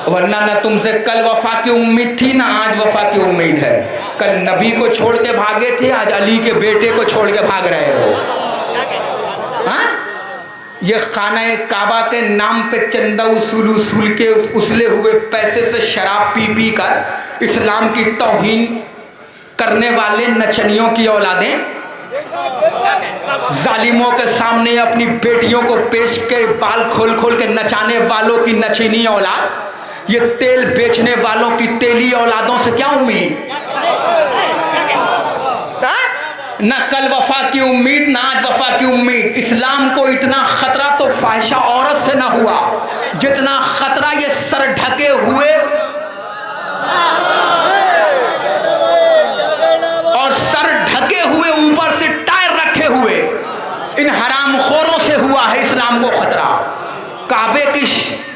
ورنہ نہ تم سے کل وفا کی امید تھی نہ آج وفا کی امید ہے. کل نبی کو چھوڑ کے بھاگے تھے, آج علی کے بیٹے کو چھوڑ کے بھاگ رہے ہو. ہاں یہ خانہ کعبہ کے نام پہ چندہ وصول کے اسلے ہوئے پیسے سے شراب پی پی کر اسلام کی توہین کرنے والے نچنیوں کی اولادیں ظالموں کے سامنے اپنی بیٹیوں کو پیش کے بال کھول کھول کے نچانے والوں کی نچینی اولاد, یہ تیل بیچنے والوں کی تیلی اولادوں سے کیا امید؟ نہ کل وفا کی امید نہ آج وفا کی امید. اسلام کو اتنا خطرہ تو فاحشہ عورت سے نہ ہوا جتنا خطرہ یہ سر ڈھکے ہوئے اور سر ڈھکے ہوئے اوپر سے ٹائر رکھے ہوئے ان حرام خوروں سے ہوا ہے اسلام کو خطرہ. کعبے کی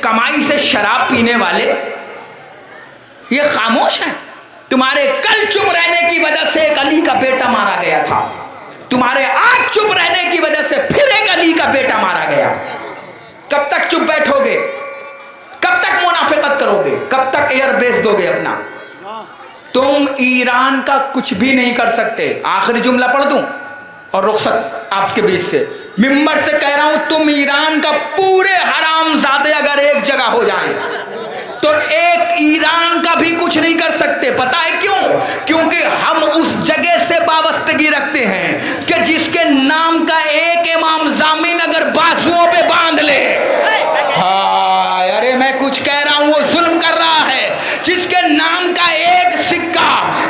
کمائی سے شراب پینے والے یہ خاموش ہیں. تمہارے کل چپ رہنے کی وجہ سے ایک علی کا بیٹا مارا گیا تھا, تمہارے آج چپ رہنے کی وجہ سے پھر ایک علی کا بیٹا مارا گیا. کب تک چپ بیٹھو گے؟ کب تک منافقت کرو گے؟ کب تک ایئر بیس دو گے اپنا؟ تم ایران کا کچھ بھی نہیں کر سکتے. آخری جملہ پڑھ دوں اور رخصت آپ کے بیچ سے. ممبر سے کہہ رہا ہوں, تم ایران کا پورے حرام زادے اگر ایک جگہ ہو جائیں تو ایک ایران کا بھی کچھ نہیں کر سکتے. پتہ ہے کیوں؟ کیونکہ ہم اس جگہ سے وابستگی رکھتے ہیں کہ جس کے نام کا ایک امام ضامن اگر بازوؤں پہ باندھ لے, ہاں ارے میں کچھ کہہ رہا ہوں, وہ ظلم کر رہا ہے. جس کے نام کا ایک سکہ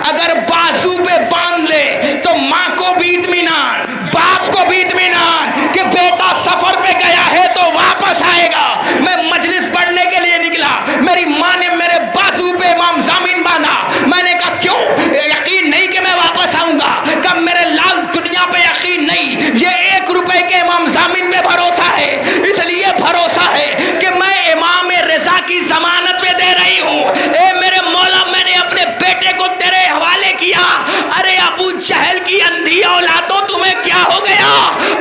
اگر بازو پہ باندھ لے تو ماں کو بھی اطمینان, باپ کو بھی اطمینان کہ بیٹا سفر پہ گیا ہے تو واپس آئے گا. میں مجلس پڑھنے کے لیے نکلا, میری ماں نے میرے بازو پہ امام ضامن باندھا. میں نے کہا کیوں؟ یقین نہیں کہ میں واپس آؤں گا. کہ میرے لال دنیا پہ یقین نہیں, یہ 1 روپے کے امام ضامن پہ بھروسہ ہے. اس لیے بھروسہ ہے کہ میں امام رضا کی ضمانت پہ دے رہی ہوں. اے میرے مولا, میں نے اپنے بیٹے کو تیرے حوالے کیا. ارے ابو جہل کی اندھی اولادوں, تمہیں کیا ہو گیا؟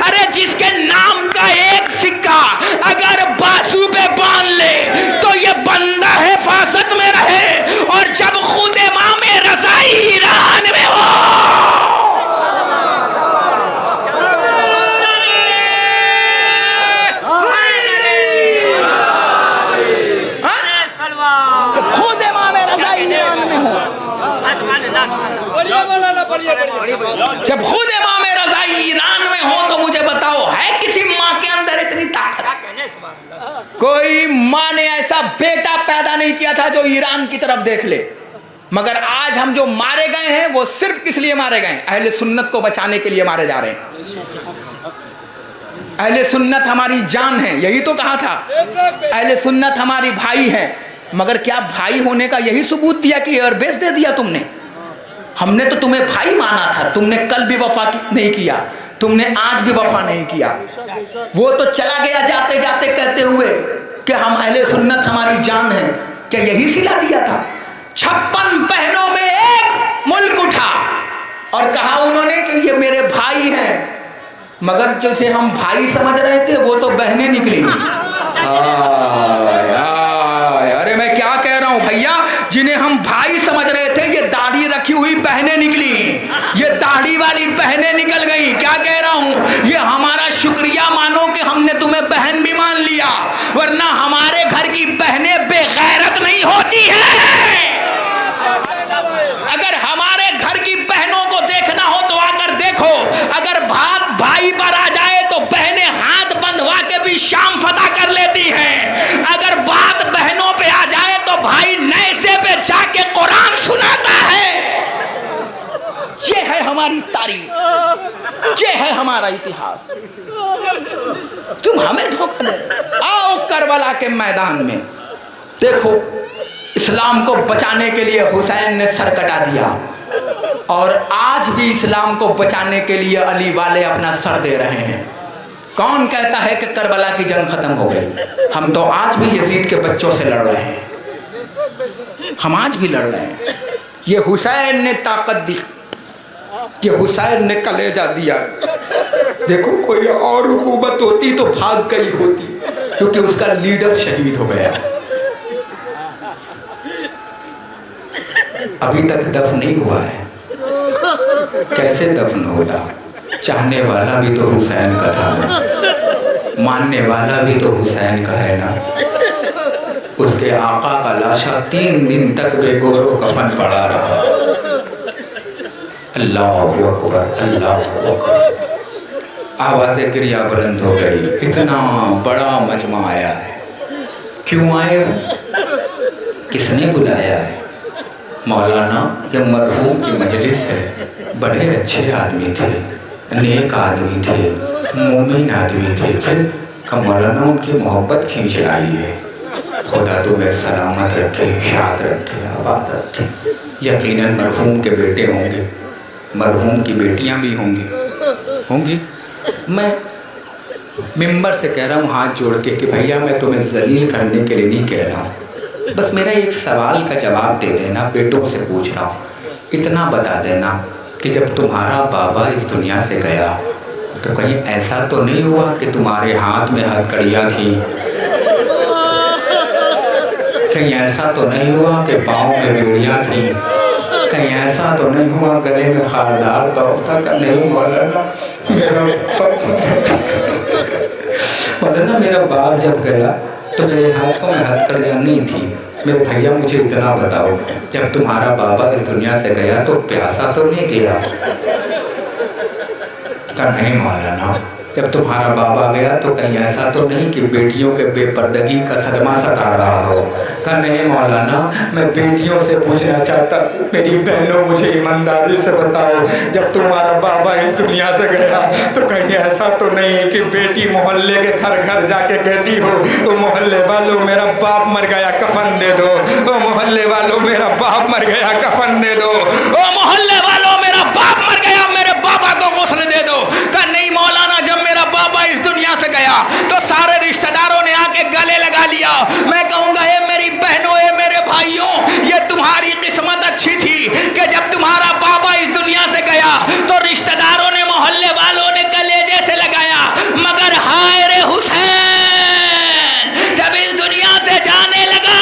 ارے جس کے نام کا ایک سکہ اگر بازو پہ باندھ لے تو یہ بندہ حفاظت میں رہے, اور جب خود امام رضا ایران میں ہو جب خود امام رضا ایران میں ہو تو مجھے بتاؤ, ہے کسی ماں کے اندر اتنی طاقت؟ کوئی ماں نے ایسا بیٹا پیدا نہیں کیا تھا جو ایران کی طرف دیکھ لے. مگر آج ہم جو مارے گئے ہیں وہ صرف کس لیے مارے گئے ہیں؟ اہل سنت کو بچانے کے لیے مارے جا رہے ہیں. اہل سنت ہماری جان ہے, یہی تو کہا تھا. اہل سنت ہماری بھائی ہیں. مگر کیا بھائی ہونے کا یہی ثبوت دیا کہ ایئر بیس دے دیا تم نے؟ ہم نے تو تمہیں بھائی مانا تھا. تم نے کل بھی وفا نہیں کیا, تم نے آج بھی وفا نہیں کیا. وہ تو چلا گیا جاتے جاتے کہتے ہوئے کہ ہم اہل سنت ہماری جان ہے. کیا یہی سلا دیا تھا؟ 56 بہنوں میں ایک ملک اٹھا اور کہا انہوں نے کہ یہ میرے بھائی ہیں, مگر جسے ہم بھائی سمجھ رہے تھے وہ تو بہنیں نکلی. ارے میں کیا کہہ رہا ہوں بھیا, جنہیں ہم بھائی سمجھ رہے تھے یہ داڑھی رکھی ہوئی بہنیں نکلی, یہ داڑھی والی بہنیں نکل گئی. کیا کہہ رہا ہوں, یہ ہمارا شکریہ مانو کہ ہم نے تمہیں بہن بھی مان لیا, ورنہ ہمارے گھر کی بہنیں بے غیرت نہیں ہوتی ہیں. اگر ہمارے گھر کی بہنوں کو دیکھنا ہو تو آ کر دیکھو. اگر بات بھائی پر آ جائے تو بہنیں ہاتھ بندھوا کے بھی شام فتح کر لیتی ہیں. اگر بات بہنوں پہ آ جائے تو بھائی نیزے پہ جا کے قرآن سناتا ہے. یہ ہے ہماری تاریخ, یہ ہے ہمارا اتہاس. تم ہمیں دھوکہ دے. آؤ کربلا کے میدان میں دیکھو, اسلام کو بچانے کے لیے حسین نے سر کٹا دیا, اور آج بھی اسلام کو بچانے کے لیے علی والے اپنا سر دے رہے ہیں. کون کہتا ہے کہ کربلا کی جنگ ختم ہو گئی؟ ہم تو آج بھی یزید کے بچوں سے لڑ رہے ہیں, ہم آج بھی لڑ رہے ہیں. یہ حسین نے طاقت دی, یہ حسین نے کلیجہ دیا. دیکھو کوئی اور حکومت ہوتی تو بھاگ گئی ہوتی, کیونکہ اس کا لیڈر شہید ہو گیا. ابھی تک دفن نہیں ہوا ہے. کیسے دفن ہوگا؟ چاہنے والا بھی تو حسین کا تھا نا, ماننے والا بھی تو حسین کا ہے نا. اس کے آقا کا لاشا 3 دن تک بے گور و کفن پڑا رہا. اللہ اکبر اللہ اکبر. آوازیں گریہ بلند ہو گئی. اتنا بڑا مجمع آیا ہے, کیوں آئے ہو؟ کس نے بلایا ہے؟ مولانا یہ مرحوم کی مجلس ہے, بڑے اچھے آدمی تھے, نیک آدمی تھے, مومن آدمی تھے. چل کہ مولانا ان کی محبت کھینچ لائی ہے. خدا تمہیں سلامت رکھے, شاد رکھے, آباد رکھے. یقیناً مرحوم کے بیٹے ہوں گے, مرحوم کی بیٹیاں بھی ہوں گی. میں ممبر سے کہہ رہا ہوں ہاتھ جوڑ کے کہ بھیا میں تمہیں ذلیل کرنے کے لیے نہیں کہہ رہا ہوں, بس میرا ایک سوال کا جواب دے دینا. بیٹوں سے پوچھ رہا ہوں, اتنا بتا دینا کہ جب تمہارا بابا اس دنیا سے گیا تو کہیں ایسا تو نہیں ہوا کہ تمہارے ہاتھ میں ہتھکڑیاں تھیں؟ کہیں ایسا تو نہیں ہوا کہ پاؤں میں بیڑیاں تھیں؟ کہیں ایسا تو نہیں ہوا گلے میں خاردار دوڑتا کہ نہیں مولانا میرا باپ جب گیا تو میرے ہاتھوں میں ہتھکڑیاں نہیں تھیں؟ میرے بھیا مجھے اتنا بتاؤ, جب تمہارا بابا اس دنیا سے گیا تو پیاسا تو نہیں گیا؟ کہ نہیں مولانا, جب تمہارا بابا گیا تو کہیں ایسا تو نہیں کہ بیٹیوں کے بے پردگی کا صدمہ ستا رہا ہو؟ کہ نہیں مولانا, میں بیٹیوں سے پوچھنا چاہتا, میری بہنوں مجھے ایمانداری سے بتاؤ, جب تمہارا بابا اس دنیا سے گیا تو کہیں ایسا تو نہیں کہ بیٹی محلے کے گھر گھر جا کے کہتی ہو وہ محلے والوں میرا باپ مر گیا کفن دے دو, وہ محلے والوں میرا باپ مر گیا کفن دے دو, وہ محلے والوں میرا باپ مر گیا میرے بابا کو غسل دے دو؟ کہ نہیں مولانا, جب میرا بابا اس دنیا سے گیا تو سارے رشتہ داروں نے آ کے گلے لگا لیا. میں کہوں گا اے میری بہنوں, اے میرے بھائیوں, یہ تمہاری قسمت اچھی تھی کہ جب تمہارا بابا اس دنیا سے گیا تو رشتہ داروں نے, محلے والوں نے گلے جیسے لگایا. مگر ہائے رے حسین, جب اس دنیا سے جانے لگا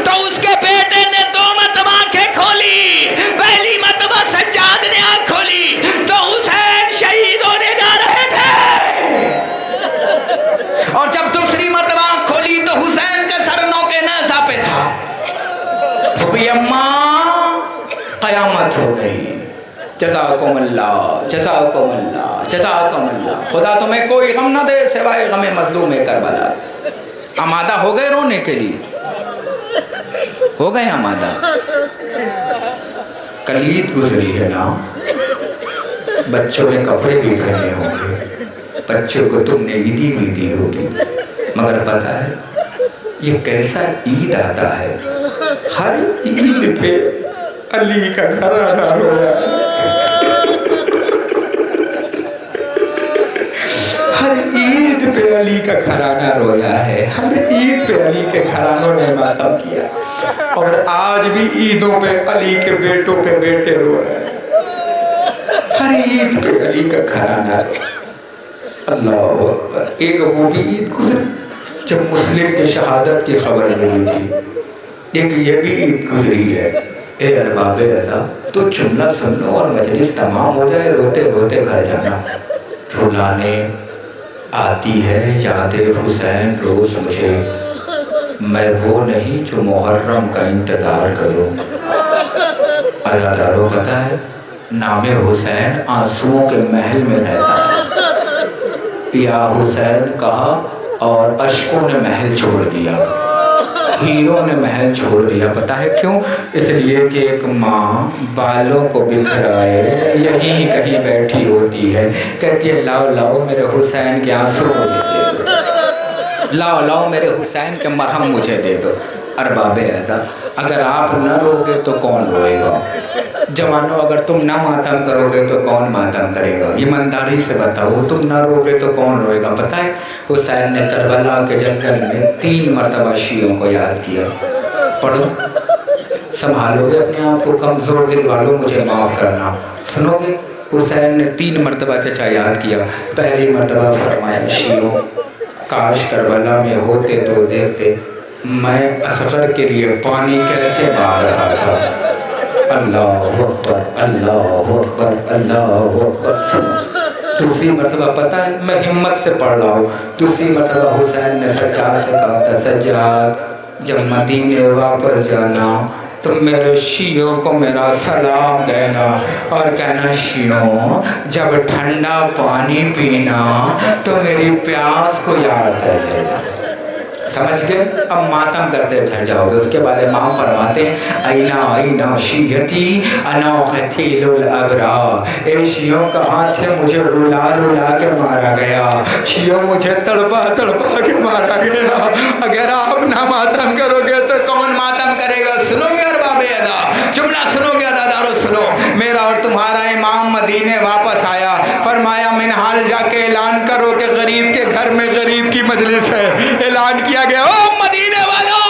تو اس کے بیٹے نے 2 مرتبہ آنکھیں کھولی. پہلی مرتبہ سجاد نے آنکھ کھولی تو حسین شہید ہونے جا رہے تھے, اور جب دوسری مرتبہ آنکھ کھولی تو حسین کے سر نوکے نیزہ پہ تھا. پھپھی اماں قیامت ہو گئی. جزاکم اللہ جزاکم اللہ جزاکم اللہ. خدا تمہیں کوئی غم نہ دے سوائے غم مظلوم کربلا. آمادہ ہو گئے رونے کے لیے؟ ہو گئے آمادہ؟ کل عید گزری ہے نا, بچوں نے کپڑے بھی پہنے ہوں گے, بچوں کو تم نے عیدی بھی دی ہوگی, مگر پتہ ہے یہ کیسا عید آتا ہے؟ ہر عید پہ علی کا گھرانہ رویا ہے, ہر عید پہ علی کا گھرانہ رویا ہے, ہر عید پہ علی کے گھرانوں نے ماتم کیا, اور آج بھی عیدوں پہ علی کے بیٹوں پہ بیٹے رو رہے ہیں. ہر عید پہ علی کا گھرانہ. اللہ اکبر. ایک وہ بھی عید گزری جب مسلم کی شہادت کی خبر ملی تھی, ایک یہ بھی عید گزری ہے. اے ارباب رضا, تو جملہ سن لو اور مجلس تمام ہو جائے, روتے روتے گھر جانا. رلانے آتی ہے یاد حسین روز مجھے, میں وہ نہیں جو محرم کا انتظار کروں. عزادارو پتہ ہے نام حسین آنسوؤں کے محل میں رہتا ہے. یا حسین کہا اور اشکوں نے محل چھوڑ دیا, ہیروں نے محل چھوڑ دیا. پتہ ہے کیوں؟ اس لیے کہ ایک ماں بالوں کو بکھرائے یہیں کہیں بیٹھی ہوتی ہے, کہتی ہے لاؤ لاؤ میرے حسین کے آنسو مجھے دے دو, لاؤ لاؤ میرے حسین کے مرہم مجھے دے دو. ارباب اعزا, اگر آپ نہ روگے تو کون روئے گا؟ جوانوں, اگر تم نہ ماتم کرو گے تو کون ماتم کرے گا؟ ایمانداری سے بتاؤ, تم نہ روگے تو کون روئے گا؟ پتہ ہے حسین نے کربلا کے جنگل میں 3 مرتبہ شیعوں کو یاد کیا. پڑھو, سنبھالو گے اپنے آپ کو, کمزور دل والوں مجھے معاف کرنا. سنو گے, حسین نے 3 مرتبہ چچا یاد کیا. پہلی مرتبہ فرمایا شیعوں, کاش کربلا میں ہوتے تو دیکھتے میں اصغر کے لیے پانی کیسے مار رہا تھا. اللہ اکبر اللہ اکبر اللہ اکبر. دوسری مرتبہ پتہ ہے میں ہمت سے پڑھ رہا ہوں. دوسری مرتبہ حسین نے سجاد سے کہا تھا سجاد جب مدینے واپس جانا تو میرے شیعوں کو میرا سلام کہنا اور کہنا شیعوں جب ٹھنڈا پانی پینا تو میری پیاس کو یاد کر لینا. سمجھ گئے؟ اب ماتم کرتے چڑھ جاؤ گے. اس کے بعد امام فرماتے ہیں اینا اینا شیعتی انا قتیل الابرار. اے شیعوں کہاں تھے مجھے رلا رلا کے مارا گیا. شیعوں مجھے تڑپا تڑپا کے مارا گیا. اگر آپ نہ ماتم کرو گے تو کون ماتم کرے گا؟ سنو گے ارباب ادا جملہ سنو گے ادادارو سنو. میرا اور تمہارا امام مدینے واپس آیا. فرمایا منہال جا کے اعلان کرو کہ غریب کے گھر میں غریب کی مجلس ہے. اعلان کیا گیا او مدینے والوں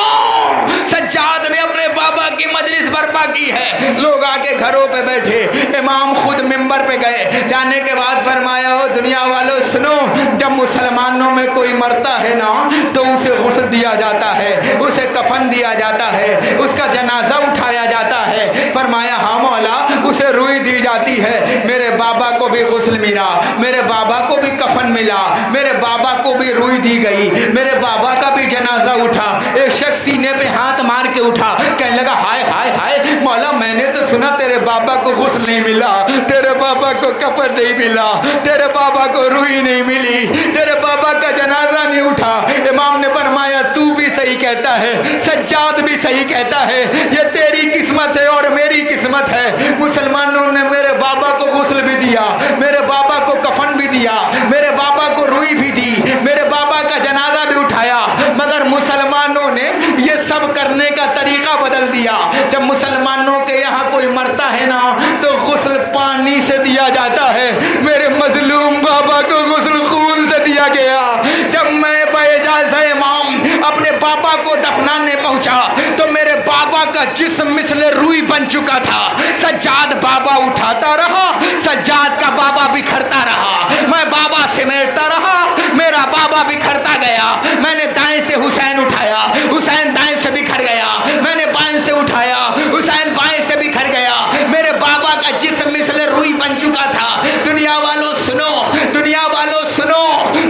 سجاد نے اپنے بابا کی مجلس برپا کی ہے. لوگ آ کے گھروں پہ بیٹھے. امام خود منبر پہ گئے. جانے کے بعد فرمایا او دنیا والوں سنو جب مسلمانوں میں کوئی مرتا ہے نا تو اسے غسل دیا جاتا ہے اسے کفن دیا جاتا ہے اس کا جنازہ اٹھایا جاتا ہے. فرمایا ہاں مولا اسے روئی دی جاتی ہے. میرے بابا کو بھی غسل ملا میرے بابا کو بھی کفن ملا میرے بابا کو بھی روئی دی گئی میرے بابا کا بھی جنازہ اٹھا. ایک شخص سینے پہ ہاتھ مار کے اٹھا کہنے لگا ہائے ہائے ہائے مولا میں نے تو سنا تیرے بابا کو غسل نہیں ملا تیرے بابا کو کفن نہیں ملا تیرے بابا کو روئی نہیں ملی تیرے بابا کا جنازہ نہیں اٹھا. امام نے فرمایا تو بھی صحیح کہتا ہے سجاد بھی صحیح کہتا ہے. یہ تیری قسمت ہے اور میری قسمت ہے. مسلمانوں نے میرے بابا کو غسل بھی دیا میرے بابا کو کفن بھی دیا میرے بابا کو روئی بھی دی میرے بابا کا جنازہ بھی اٹھایا مگر مسلمانوں نے یہ سب کرنے کا طریقہ بدل دیا. جب مسلمانوں کے یہاں کوئی مرتا ہے نا تو غسل پانی سے دیا جاتا ہے. میرے مظلوم بابا کو غسل خون سے دیا گیا. جب میں باجازہ امام اپنے بابا کو دفنانے پہنچا تو میرے بابا کا جسم مثل روئی بن چکا تھا. سجاد بابا اٹھاتا رہا سجاد کا بابا بکھرتا رہا. میں بابا سمیٹتا رہا میرا بابا بکھرتا گیا. میں نے دائیں سے حسین اٹھایا حسین دائیں سے بکھر گیا. میں نے بائیں سے اٹھایا حسین بائیں سے بکھر گیا. میرے بابا کا جسم مثل روئی بن چکا تھا. دنیا والوں سنو دنیا والوں سنو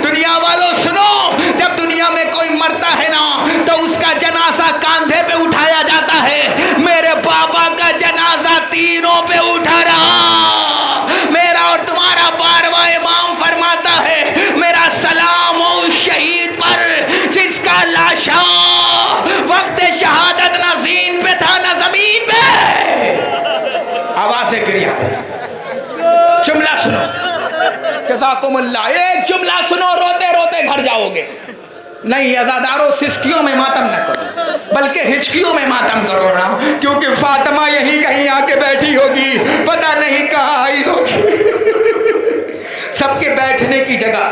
دنیا والوں سنو. جب دنیا میں کوئی مرتا ہے نا تو اس کا جنازہ کاندھے پہ اٹھایا جاتا ہے. میرے بابا کا جنازہ تینوں پہ اٹھا رہا. میرا اور تمہارا بارواں امام فرماتا ہے میرا سلام ہو شہید پر جس کا لاشا وقت شہادت نہ زین پہ تھا نہ زمین پہ. آواز سے کریا جملہ سنو جزاکم اللہ. ایک جملہ سنو روتے روتے گھر جاؤ گے. نہیں عزادارو سسکیوں میں ماتم نہ کرو بلکہ ہچکیوں میں ماتم کرو نا کیونکہ فاطمہ یہی کہیں آ کے بیٹھی ہوگی پتہ نہیں کہاں آئی ہوگی. سب کے بیٹھنے کی جگہ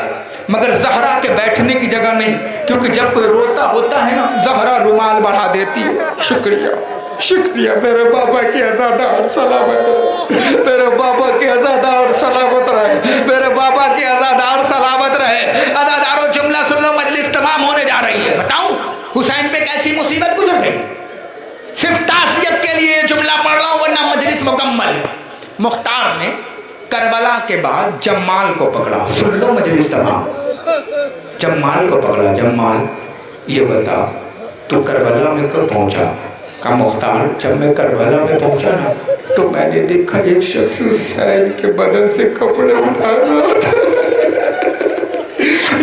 مگر زہرا کے بیٹھنے کی جگہ نہیں کیونکہ جب کوئی روتا ہوتا ہے نا زہرا رومال بڑھا دیتی ہے. شکریہ شکریہ میرے بابا کی عزادار سلامت رہے میرے بابا کی عزادار سلامت رہے میرے بابا کی عزادار سلامت رہے. عزادارو جملہ سن لو مجلس تمام ہونے جا رہی ہے. بتاؤں حسین پہ کیسی مصیبت گزر گئی. صرف تعزیت کے لیے جملہ پڑھ رہا ہوں ورنہ مجلس مکمل ہے. مختار نے کربلا کے بعد جمال کو پکڑا. سن لو مجلس تمام. جمال کو پکڑا. جمال یہ بتا تو کربلا میں کب پہنچا؟ کہا مختار جب میں کربلا میں پہنچا نا تو میں نے دیکھا ایک شخص حسین کے بدن سے کپڑے اٹھا رہا تھا.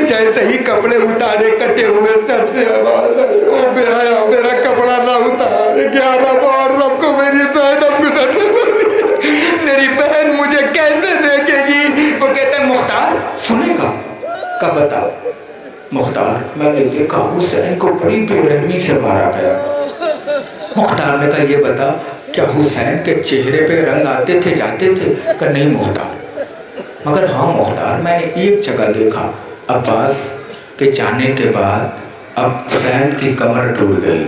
جیسے ہی کپڑے اتارے کٹے ہوئے سر سے آواز آئی او بے حیا میرا کپڑا نہ اتار. 11 اور رب کو میری زینب گزرنے والی میری بہن مجھے کیسے دیکھے گی. وہ کہتے ہیں مختار سنے گا کب بتا. مختار میں نے دیکھا حسین کو بڑی بے رحمی سے مارا گیا. مختار نے کہا یہ بتا کیا حسین کے چہرے پہ رنگ آتے تھے جاتے تھے؟ کہ نہیں مختار مگر ہاں مختار میں نے ایک جگہ دیکھا عباس کے جانے کے بعد اب حسین کی کمر ٹوٹ گئی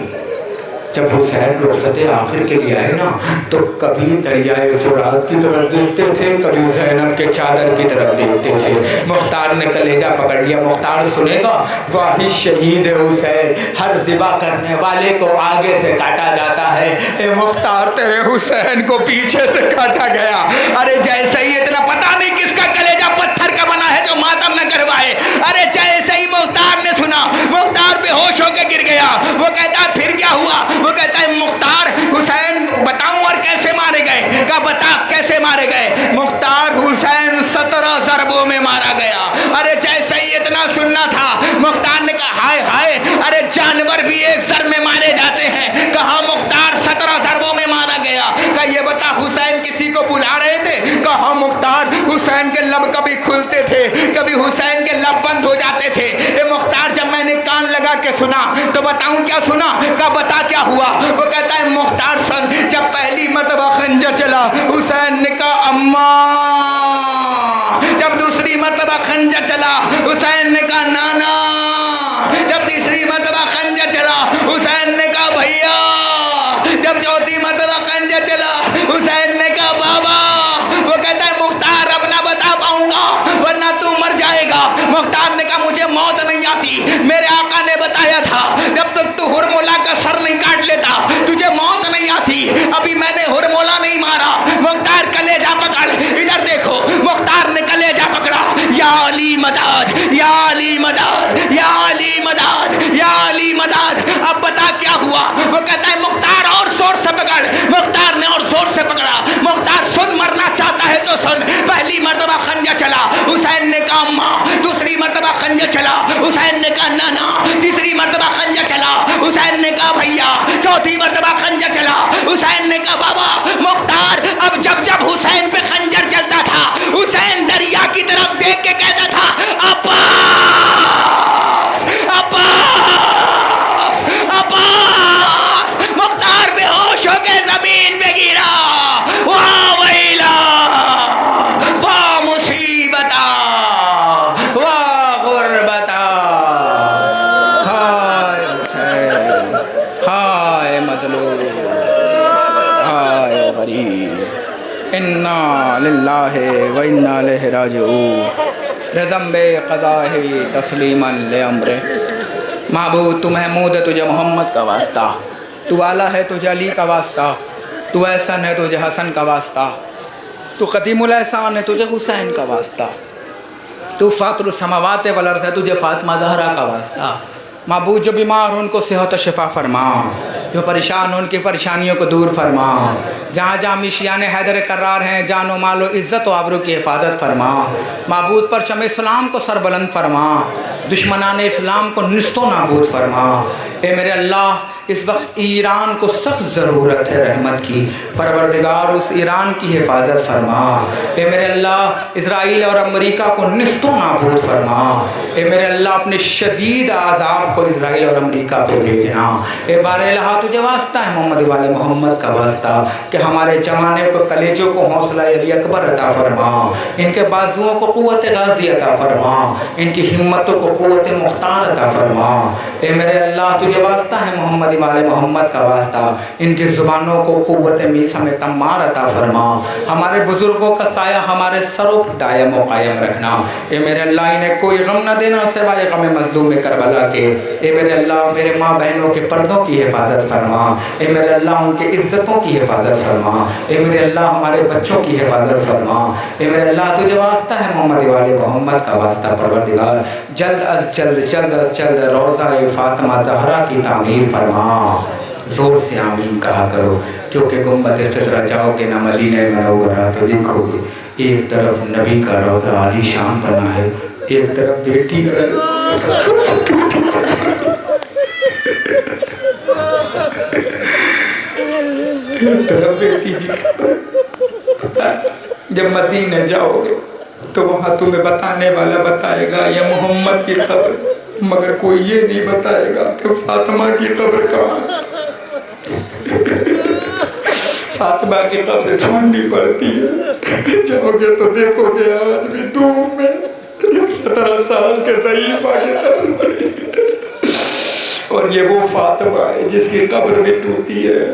جب حسین رخصت آخر کے لیے آئے نا تو کبھی دریائے فرات کی طرف دیکھتے تھے، کبھی زینب کے چادر کی طرف دیکھتے تھے۔ مختار نے کلیجہ پکڑ لیا۔ مختار سنے گا، واحد شہید حسین، ہر ذبح کرنے والے کو آگے سے کاٹا جاتا ہے، اے مختار تیرے حسین کو پیچھے سے کاٹا گیا۔ ارے جیسے ہی اتنا پتہ نہیں کس کا کلیجہ پتھر کا بنا ہے جو ماتم نہ کروائے، ارے جیسے ہی مختار نے سنا، مختار بے ہوش ہو کے گر گیا۔ وہ کہتا ہے پھر کیا ہوا؟ وہ کہتا ہے مختار حسین بتاؤں اور کیسے مارے گئے؟ کہا بتا کیسے مارے گئے؟ مختار حسین 17 ضربوں میں مارا گیا۔ ارے جیسے ہی اتنا سننا تھا، مختار نے کہا ہائے ہائے، ارے جانور بھی ایک ضرب میں مارے جاتے ہیں۔ کہا مختار 17 ضربوں میں مارا گیا۔ کہا یہ بتا حسین کسی کو بلا رہے تھے؟ کہا مختار حسین کے لب کبھی کھلتے تھے، کبھی حسین کے لب بند ہو جاتے تھے۔ اے مختار جب میں نے کان لگا کے سنا تو بتاؤں کیا سنا؟ کہا بتا کیا ہوا؟ وہ کہتا ہے مختار سن، جب پہلی مرتبہ خنجر چلا حسین نے کہا اماں، جب دوسری مرتبہ خنجر چلا حسین نے کہا نانا، جب تیسری مرتبہ خنجر چلا حسین نے کہا بھیا، جب چوتھی مرتبہ خنجر چلا حسین نے کہا بابا۔ وہ کہتا ہے مختار اب نہ بتا پاؤں گا ورنہ تو مر جائے گا۔ مختار نے کہا مجھے موت نہیں آتی، میرے آقا نے بتایا تھا جب تک تو ہرمولا کا سر نہیں کاٹ لیتا تجھے موت نہیں آتی۔ ابھی میں نے ہرمولا نہیں مارا۔ مختار کلیجہ پکڑ، ادھر دیکھو، مختار نے کلیجہ پکڑا، یا علی مدد، یا علی مدد، یا علی مدد، یا علی مدد۔ اب بتا کیا ہوا؟ وہ کہتا ہے مختار اور زور سے پکڑ۔ مختار نے اور زور سے پکڑا۔ مختار سن، مرنا چاہتا ہے تو سن۔ پہلی مرتبہ خنجر چلا حسین نے کہا اماں، دوسری مرتبہ خنجر چلا حسین نے کہا نانا، تیسری مرتبہ خنجر چلا حسین نے کہا بھیا، چوتھی مرتبہ خنجر چلا حسین نے کہا بابا۔ مختار اب جب جب حسین پہ خنجر چلتا تھا حسین دریا کی طرف دیکھ کے کہتا تھا عباس، عباس، عباس۔ مختار بے ہوش ہو کے زمین پہ گرا۔ واہ ویلا، واہ مصیبتا، واہ غربتا، ہائے حسین، ہائے مظلوم، ہائے غریب، انا للہ و انا الیہ راجعون، رضم بے قضاہ تسلیما لامرہ۔ معبود تو محمود ہے تجھے محمد کا واسطہ، تو اعلیٰ ہے تجھے علی کا واسطہ، تو احسن ہے تجھے حسن کا واسطہ، تو قدیم الاحسان ہے تجھے حسین کا واسطہ، تو فاطر السماوات والارض ہے تجھے فاطمہ زہرا کا واسطہ۔ معبود جو بیمار ہوں ان کو صحت و شفا فرما، جو پریشان ہوں ان کی پریشانیوں کو دور فرما، جہاں جہاں میشیان حیدر کرار ہیں جان و مال و عزت و آبرو کی حفاظت فرما۔ معبود پر شمع اسلام کو سر بلند فرما، دشمنان اسلام کو نست و نابود فرما۔ اے میرے اللہ اس وقت ایران کو سخت ضرورت ہے رحمت کی، پروردگار اس ایران کی حفاظت فرما۔ اے میرے اللہ اسرائیل اور امریکہ کو نست و نابود فرما۔ اے میرے اللہ اپنے شدید عذاب کو اسرائیل اور امریکہ پہ بھیجنا۔ اے بار الہ تجھے واسطہ ہے محمد والے محمد کا واسطہ کہ ہمارے جوانے کو کلیجوں کو حوصلہ علی اکبر عطا فرما، ان کے بازوؤں کو قوت غازی عطا فرما، ان کی ہمتوں کو قوت مختار عطا فرما۔ اے میرے اللہ تجھے واسطہ ہے محمد والے محمد کا واسطہ، ان کی زبانوں کو قوت میثم تمار عطا فرما۔ ہمارے بزرگوں کا سایہ ہمارے سروں پر دائم و قائم رکھنا۔ اے میرے اللہ انہیں کوئی غم نہ دینا سوائے غم مظلوم کربلا کے۔ اے میرے اللہ میرے ماں بہنوں کے پردوں کی حفاظت فرما۔ اے میرے اللہ ان کے عزتوں کی حفاظت فرما۔ اے میرے اللہ ہمارے بچوں کی حفاظت فرما۔ اے میرے اللہ تجھے واسطہ ہے محمد والے محمد کا واسطہ پروردگار، جلد از جلد جلد از جلد روضہ فاطمہ زہرا کی تعمیر فرما۔ زور سے آمین کہا کرو، کیونکہ گنبد خضرا جاؤ گے نہ مدینہ منورہ تو دیکھو گے ایک طرف نبی کا روضہ عالی شان بنا ہے، ایک طرف بیٹی کا ایک طرف بیٹی کی قبر۔ جب مدینہ جاؤ گے تو وہاں تمہیں بتانے والا بتائے گا یہ محمد کی قبر، مگر کوئی یہ نہیں بتائے گا کہ فاطمہ کی قبر کہاں ہے۔ فاطمہ کی قبر ڈھونڈنی پڑتی ہے، جاؤ گے تو دیکھو گے آج بھی دھوپ میں 17 سال کے ضعیف آگے قبر پڑی۔ اور یہ وہ فاطمہ ہے جس کی قبر بھی ٹوٹی ہے،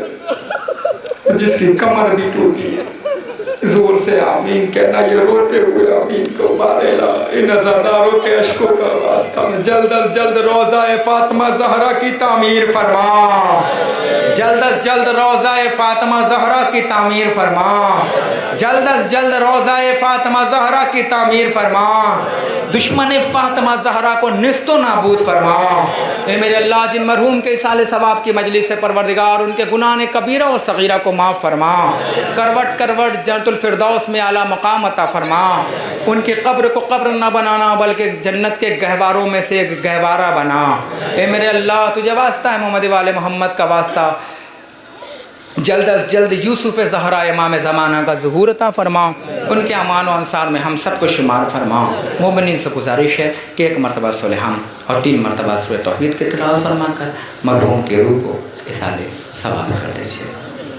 جس کی کمر بھی ٹوٹی ہے۔ زور سے آمین کہنا، یہ روتے ہوئے آمین کو بارے لا ان عزاداروں کے اشکوں کا واسطہ جلد از جلد روضہ فاطمہ زہرا کی تعمیر فرما، جلد از جلد روضہ فاطمہ زہرا کی تعمیر فرما، جلد از جلد روضہ فاطمہ زہرا کی تعمیر فرما، دشمن فاطمہ زہرا کو نیست و نابود فرما۔ اے میرے اللہ، جن مرحوم کے اصال ثواب کی مجلس سے پروردگار ان کے گناہ کبیرہ و صغیرہ کو معاف فرما، کروٹ کروٹ جنت الفردوس میں اعلیٰ مقام عطا فرما، ان کی قبر کو قبر نہ بنانا بلکہ جنت کے گہواروں میں سے ایک گہوارہ بنا۔ اے میرے اللہ، تجھے واسطہ ہے محمد والے محمد کا واسطہ، جلد از جلد یوسف زہرا امام زمانہ کا ظہور عطا فرما، ان کے امان و انصار میں ہم سب کو شمار فرما۔ مومنین سے گزارش ہے کہ 1 مرتبہ سورہ حمد اور 3 مرتبہ سورہ توحید کی تلاوت فرما کر مرحوم کی روح کو اصال ثواب کر دیجیے۔